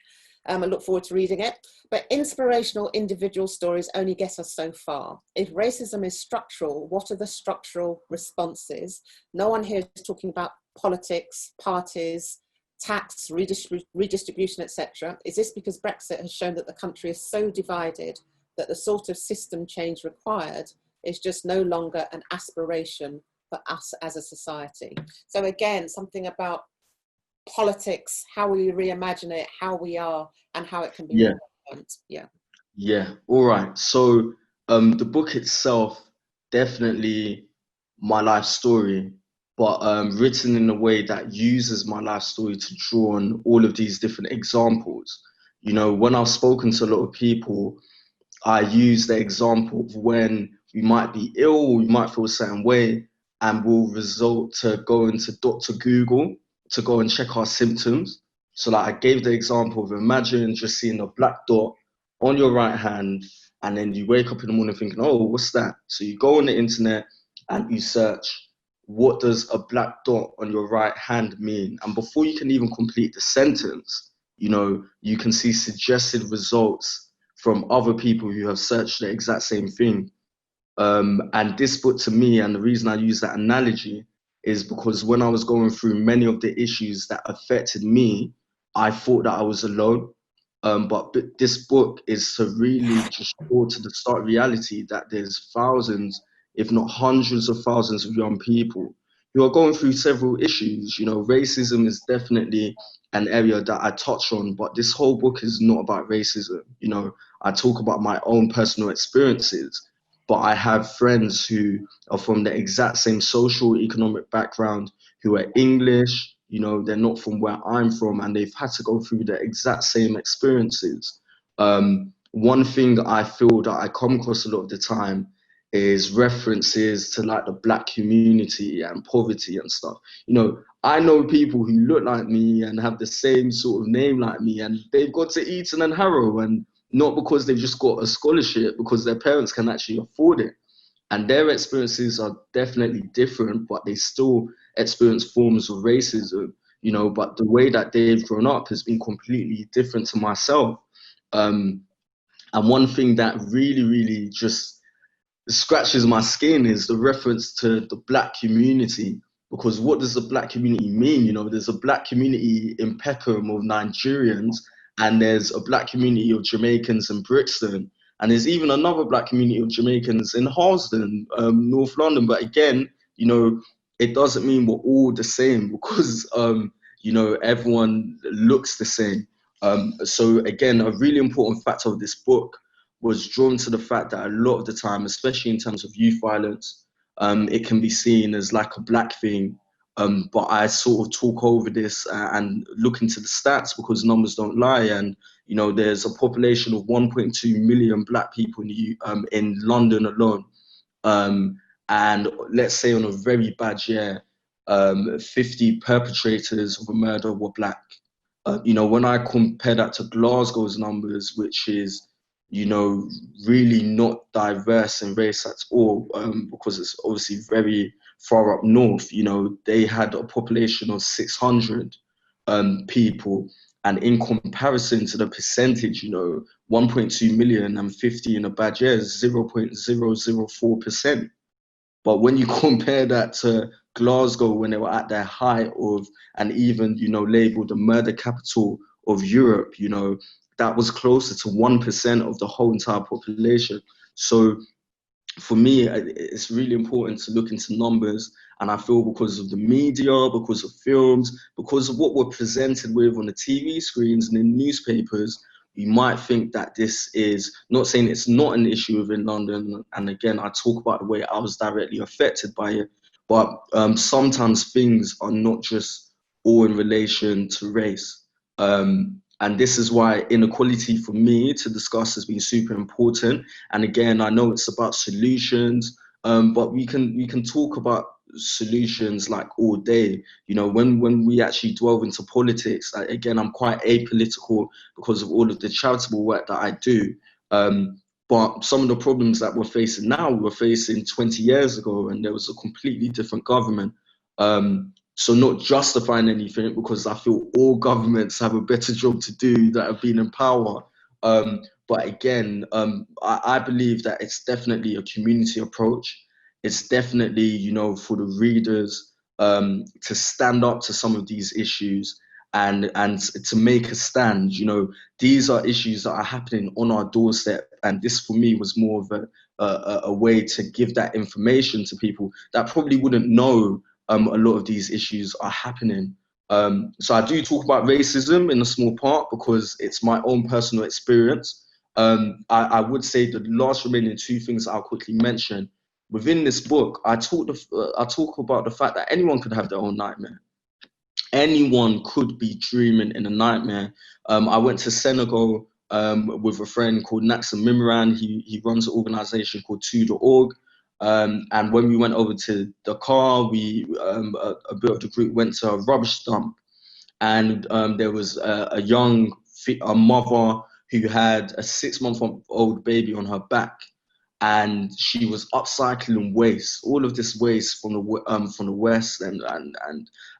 I look forward to reading it. But inspirational individual stories only get us so far. If racism is structural, what are the structural responses? No one here is talking about politics, parties, tax, redistribution, etc. Is this because Brexit has shown that the country is so divided that the sort of system change required is just no longer an aspiration for us as a society? So again, something about politics, how we reimagine it, how we are, and how it can be more relevant. Yeah. All right. So the book itself, definitely my life story, but written in a way that uses my life story to draw on all of these different examples. You know, when I've spoken to a lot of people, I use the example of when we might be ill, we might feel a certain way, and we'll resort to going to Dr. Google to go and check our symptoms. So like I gave the example of, imagine just seeing a black dot on your right hand, and then you wake up in the morning thinking, oh, what's that? So you go on the internet and you search, what does a black dot on your right hand mean? And before you can even complete the sentence, you know, you can see suggested results from other people who have searched the exact same thing. And this book, to me, and the reason I use that analogy is because when I was going through many of the issues that affected me, I thought that I was alone. But this book is to really just show to the stark reality that there's thousands, if not hundreds of thousands of young people who are going through several issues. You know, racism is definitely an area that I touch on, but this whole book is not about racism. You know, I talk about my own personal experiences, but I have friends who are from the exact same social economic background, who are English, you know, they're not from where I'm from, and they've had to go through the exact same experiences. One thing that I feel that I come across a lot of the time is references to like the black community and poverty and stuff. You know, I know people who look like me and have the same sort of name like me, and they've got to Eton and Harrow, and not because they've just got a scholarship, because their parents can actually afford it. And their experiences are definitely different, but they still experience forms of racism, you know, but the way that they've grown up has been completely different to myself. And one thing that really, really just scratches my skin is the reference to the black community. Because what does the black community mean? You know, there's a black community in Peckham of Nigerians, and there's a black community of Jamaicans in Brixton, and there's even another black community of Jamaicans in Harlesden, North London. But again, you know, it doesn't mean we're all the same, because you know, everyone looks the same. So again, a really important factor of this book was drawn to the fact that a lot of the time, especially in terms of youth violence, it can be seen as like a black thing. But I sort of talk over this and look into the stats, because numbers don't lie. And, you know, there's a population of 1.2 million black people in London alone. And let's say on a very bad year, 50 perpetrators of a murder were black. You know, when I compare that to Glasgow's numbers, which is, you know, really not diverse in race at all, because it's obviously very far up north. You know, they had a population of 600 people, and in comparison to the percentage, you know, 1.2 million and 50 in a bad year is 0.004%. But when you compare that to Glasgow, when they were at their height of, and even, you know, labeled the murder capital of Europe, you know, that was closer to 1% of the whole entire population. So for me, it's really important to look into numbers. And I feel because of the media, because of films, because of what we're presented with on the TV screens and in newspapers, you might think that this is, not saying it's not an issue within London. And again, I talk about the way I was directly affected by it. But sometimes things are not just all in relation to race. And this is why inequality for me to discuss has been super important. And again, I know it's about solutions. But we can talk about solutions like all day. You know, when we actually delve into politics, again, I'm quite apolitical because of all of the charitable work that I do. But some of the problems that we're facing now, we were facing 20 years ago, and there was a completely different government. So not justifying anything, because I feel all governments have a better job to do that have been in power. But again, I believe that it's definitely a community approach. It's definitely, you know, for the readers to stand up to some of these issues and to make a stand. You know, these are issues that are happening on our doorstep, and this for me was more of a way to give that information to people that probably wouldn't know a lot of these issues are happening. So I do talk about racism in a small part because it's my own personal experience. I would say the last remaining two things I'll quickly mention. Within this book, I talk about the fact that anyone could have their own nightmare. Anyone could be dreaming in a nightmare. I went to Senegal with a friend called Naxam Mimran. He runs an organization called To.org. And when we went over to Dakar, a bit of the group went to a rubbish dump, and there was a young mother who had a 6-month-old baby on her back, and she was upcycling waste, all of this waste from the West, and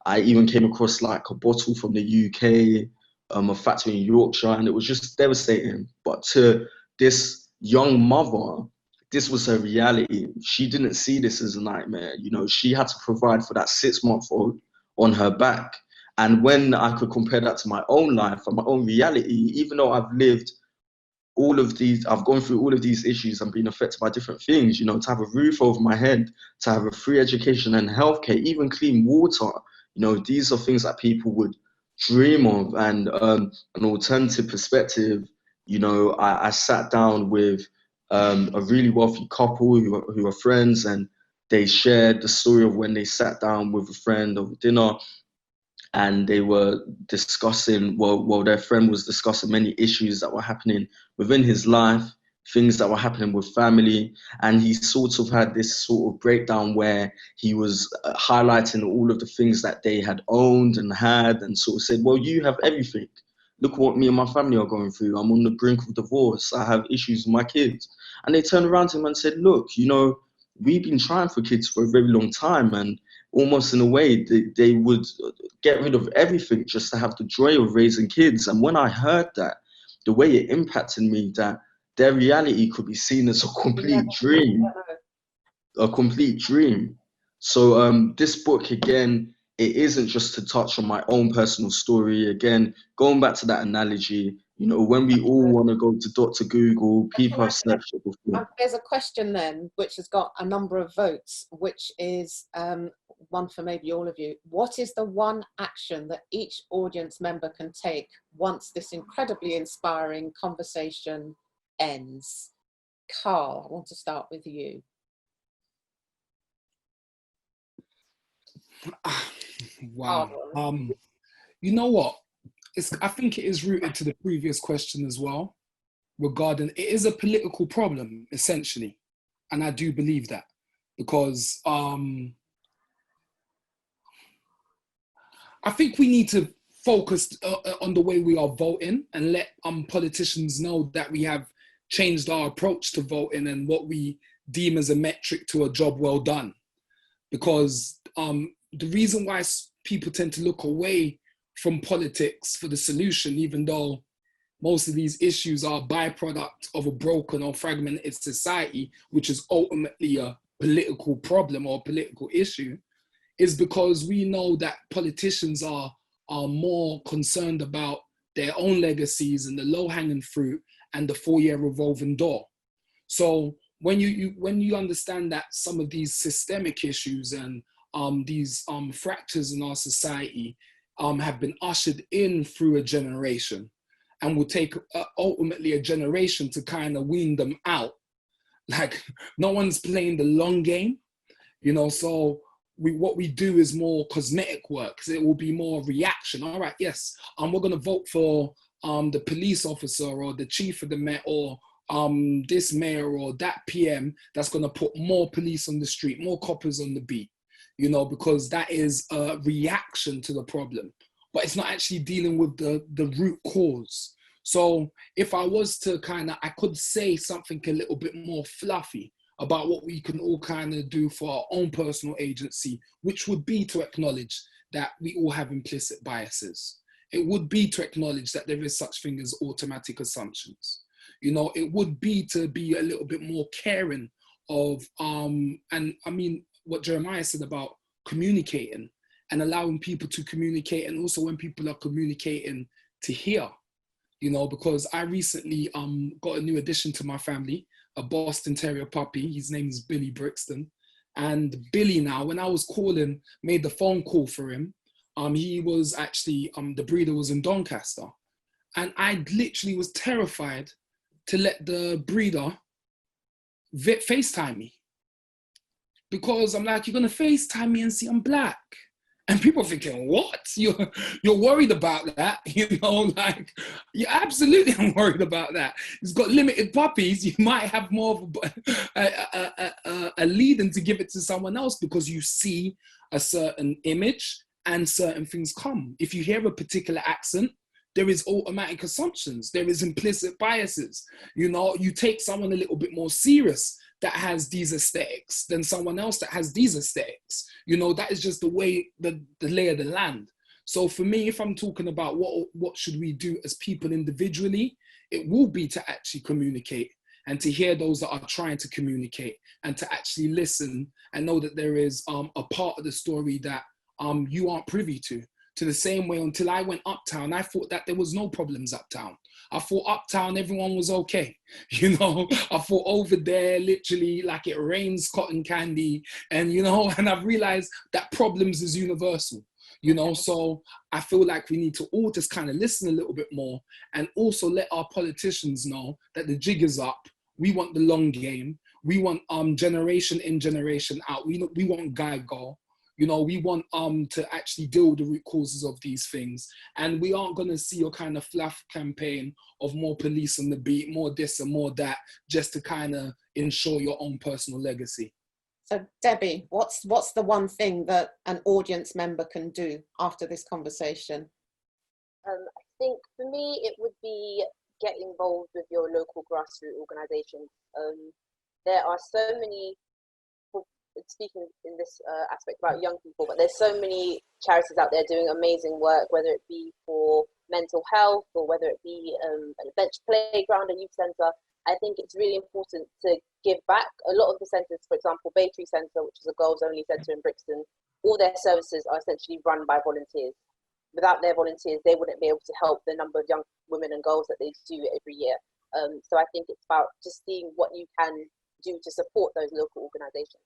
I even came across like a bottle from the UK, a factory in Yorkshire, and it was just devastating. But to this young mother, this was her reality. She didn't see this as a nightmare. You know, she had to provide for that 6-month-old on her back. And when I could compare that to my own life and my own reality, even though I've gone through all of these issues and been affected by different things, you know, to have a roof over my head, to have a free education and healthcare, even clean water, you know, these are things that people would dream of. And an alternative perspective, you know, I sat down with a really wealthy couple who are friends, and they shared the story of when they sat down with a friend over dinner, and they were discussing, well, their friend was discussing many issues that were happening within his life, things that were happening with family, and he sort of had this sort of breakdown where he was highlighting all of the things that they had owned and had, and sort of said, well, you have everything. Look what me and my family are going through. I'm on the brink of divorce. I have issues with my kids. And they turned around to him and said, look, you know, we've been trying for kids for a very long time, and almost in a way they would get rid of everything just to have the joy of raising kids. And when I heard that, the way it impacted me, that their reality could be seen as a complete dream, a complete dream. So this book, again, it isn't just to touch on my own personal story. Again, going back to that analogy, you know, when we all want to go to Dr. Google, people have searched it before. There's a question then, which has got a number of votes, which is one for maybe all of you. What is the one action that each audience member can take once this incredibly inspiring conversation ends? Carl, I want to start with you. Wow. You know what? I think it is rooted to the previous question as well, regarding, it is a political problem, essentially. And I do believe that, because I think we need to focus on the way we are voting, and let politicians know that we have changed our approach to voting and what we deem as a metric to a job well done. Because the reason why people tend to look away from politics for the solution, even though most of these issues are a byproduct of a broken or fragmented society, which is ultimately a political problem or a political issue, is because we know that politicians are more concerned about their own legacies and the low-hanging fruit and the four-year revolving door. So when you understand that some of these systemic issues and these fractures in our society have been ushered in through a generation, and will take ultimately a generation to kind of wean them out. Like, no one's playing the long game, you know, so what we do is more cosmetic work. So it will be more reaction. All right, yes, we're going to vote for the police officer or the chief of the Met or this mayor or that PM that's going to put more police on the street, more coppers on the beat, you know, because that is a reaction to the problem, but it's not actually dealing with the root cause. So if I was to I could say something a little bit more fluffy about what we can all kind of do for our own personal agency, which would be to acknowledge that we all have implicit biases. It would be to acknowledge that there is such thing as automatic assumptions. You know, it would be to be a little bit more caring of, and I mean, what Jeremiah said about communicating and allowing people to communicate, and also when people are communicating, to hear, you know, because I recently got a new addition to my family, a Boston Terrier puppy. His name is Billy Brixton. And Billy now, when I was calling, made the phone call for him, he was actually, the breeder was in Doncaster. And I literally was terrified to let the breeder FaceTime me. Because I'm like, you're gonna FaceTime me and see I'm black. And people are thinking, what? You're worried about that? You know, like, yeah, absolutely I'm worried about that. He's got limited puppies. You might have more of a lead-in to give it to someone else because you see a certain image and certain things come. If you hear a particular accent, there is automatic assumptions. There is implicit biases. You know, you take someone a little bit more serious that has these aesthetics than someone else that has these aesthetics. You know, that is just the way, the lay of the land. So for me, if I'm talking about what should we do as people individually, it will be to actually communicate and to hear those that are trying to communicate and to actually listen and know that there is a part of the story that you aren't privy to. To the same way, until I went uptown, I thought that there was no problems uptown. I thought uptown, everyone was okay. You know, I thought over there, literally, like it rains cotton candy. And, you know, and I've realized that problems is universal, you know. So I feel like we need to all just kind of listen a little bit more and also let our politicians know that the jig is up. We want the long game. We want generation in, generation out. We want guy go. You know, we want to actually deal with the root causes of these things. And we aren't going to see your kind of fluff campaign of more police on the beat, more this and more that, just to kind of ensure your own personal legacy. So Debbie, what's the one thing that an audience member can do after this conversation? I think for me, it would be get involved with your local grassroots organisations. There are so many, speaking in this aspect about young people, but there's so many charities out there doing amazing work, whether it be for mental health or whether it be a bench playground, a youth centre. I think it's really important to give back. A lot of the centres, for example, Baytree Centre, which is a girls-only centre in Brixton, all their services are essentially run by volunteers. Without their volunteers, they wouldn't be able to help the number of young women and girls that they do every year. So I think it's about just seeing what you can do to support those local organisations.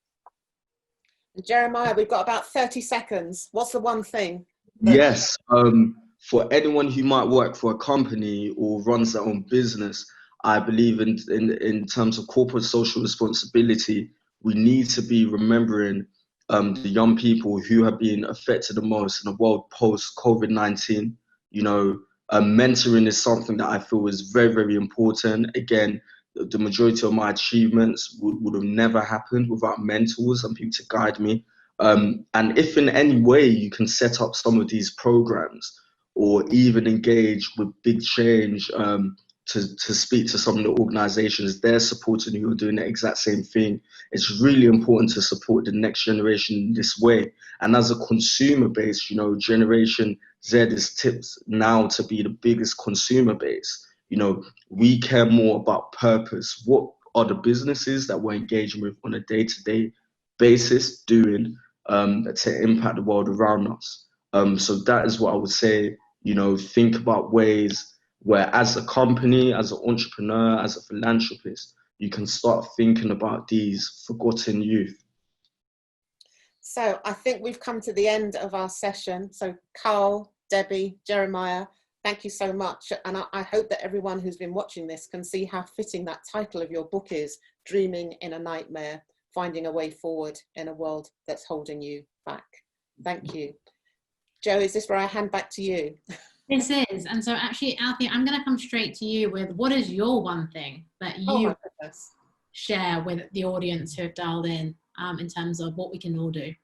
Jeremiah, we've got about 30 seconds. What's the one thing? Yes, for anyone who might work for a company or runs their own business, I believe in terms of corporate social responsibility, we need to be remembering the young people who have been affected the most in the world post-COVID-19. You know, mentoring is something that I feel is very, very important. Again, the majority of my achievements would have never happened without mentors and people to guide me. And if in any way you can set up some of these programs or even engage with Big Change to speak to some of the organizations they're supporting who are doing the exact same thing, it's really important to support the next generation in this way. And as a consumer base, you know, Generation Z is tipped now to be the biggest consumer base. You know, we care more about purpose. What are the businesses that we're engaging with on a day-to-day basis doing to impact the world around us? So that is what I would say. You know, think about ways where as a company, as an entrepreneur, as a philanthropist, you can start thinking about these forgotten youth. So I think we've come to the end of our session. So Carl, Debbie, Jeremiah, thank you so much. And I hope that everyone who's been watching this can see how fitting that title of your book is, Dreaming in a Nightmare, Finding a Way Forward in a World That's Holding You Back. Thank you. Joe, is this where I hand back to you? This is. And so actually, Althea, I'm going to come straight to you with what is your one thing that Oh you my goodness. share with the audience who have dialed in terms of what we can all do?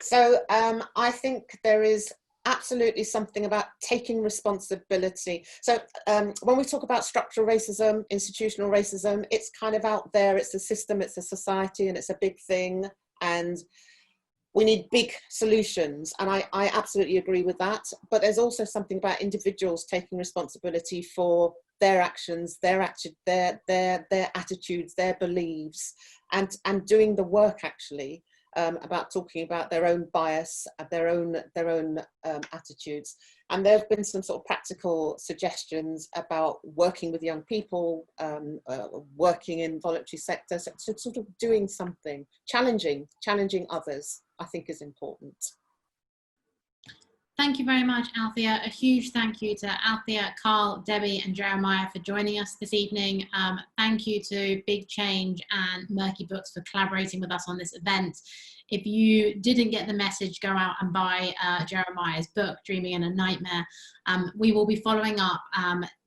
So I think there is absolutely something about taking responsibility. So when we talk about structural racism, institutional racism, it's kind of out there, it's a system, it's a society, and it's a big thing. And we need big solutions. And I absolutely agree with that. But there's also something about individuals taking responsibility for their actions, their attitudes, their beliefs, and doing the work actually. About talking about their own bias, their own attitudes. And there have been some sort of practical suggestions about working with young people, working in voluntary sectors, so sort of doing something, challenging others, I think is important. Thank you very much, Althea. A huge thank you to Althea, Carl, Debbie, and Jeremiah for joining us this evening. Thank you to Big Change and Murky Books for collaborating with us on this event. If you didn't get the message, go out and buy Jeremiah's book, Dreaming in a Nightmare. We will be following up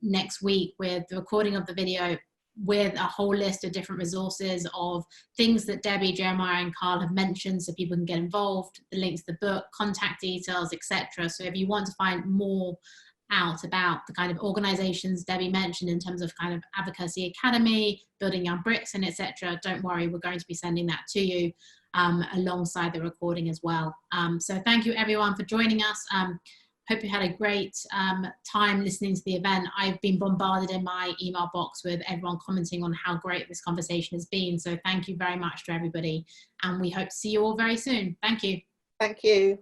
next week with the recording of the video with a whole list of different resources of things that Debbie, Jeremiah, and Carl have mentioned so people can get involved, the links to the book, contact details, etc. So if you want to find more out about the kind of organizations Debbie mentioned in terms of kind of Advocacy Academy, Building Young Bricks, and etc., don't worry, we're going to be sending that to you alongside the recording as well. So thank you everyone for joining us. Hope you had a great time listening to the event. I've been bombarded in my email box with everyone commenting on how great this conversation has been. So thank you very much to everybody. And we hope to see you all very soon. Thank you. Thank you.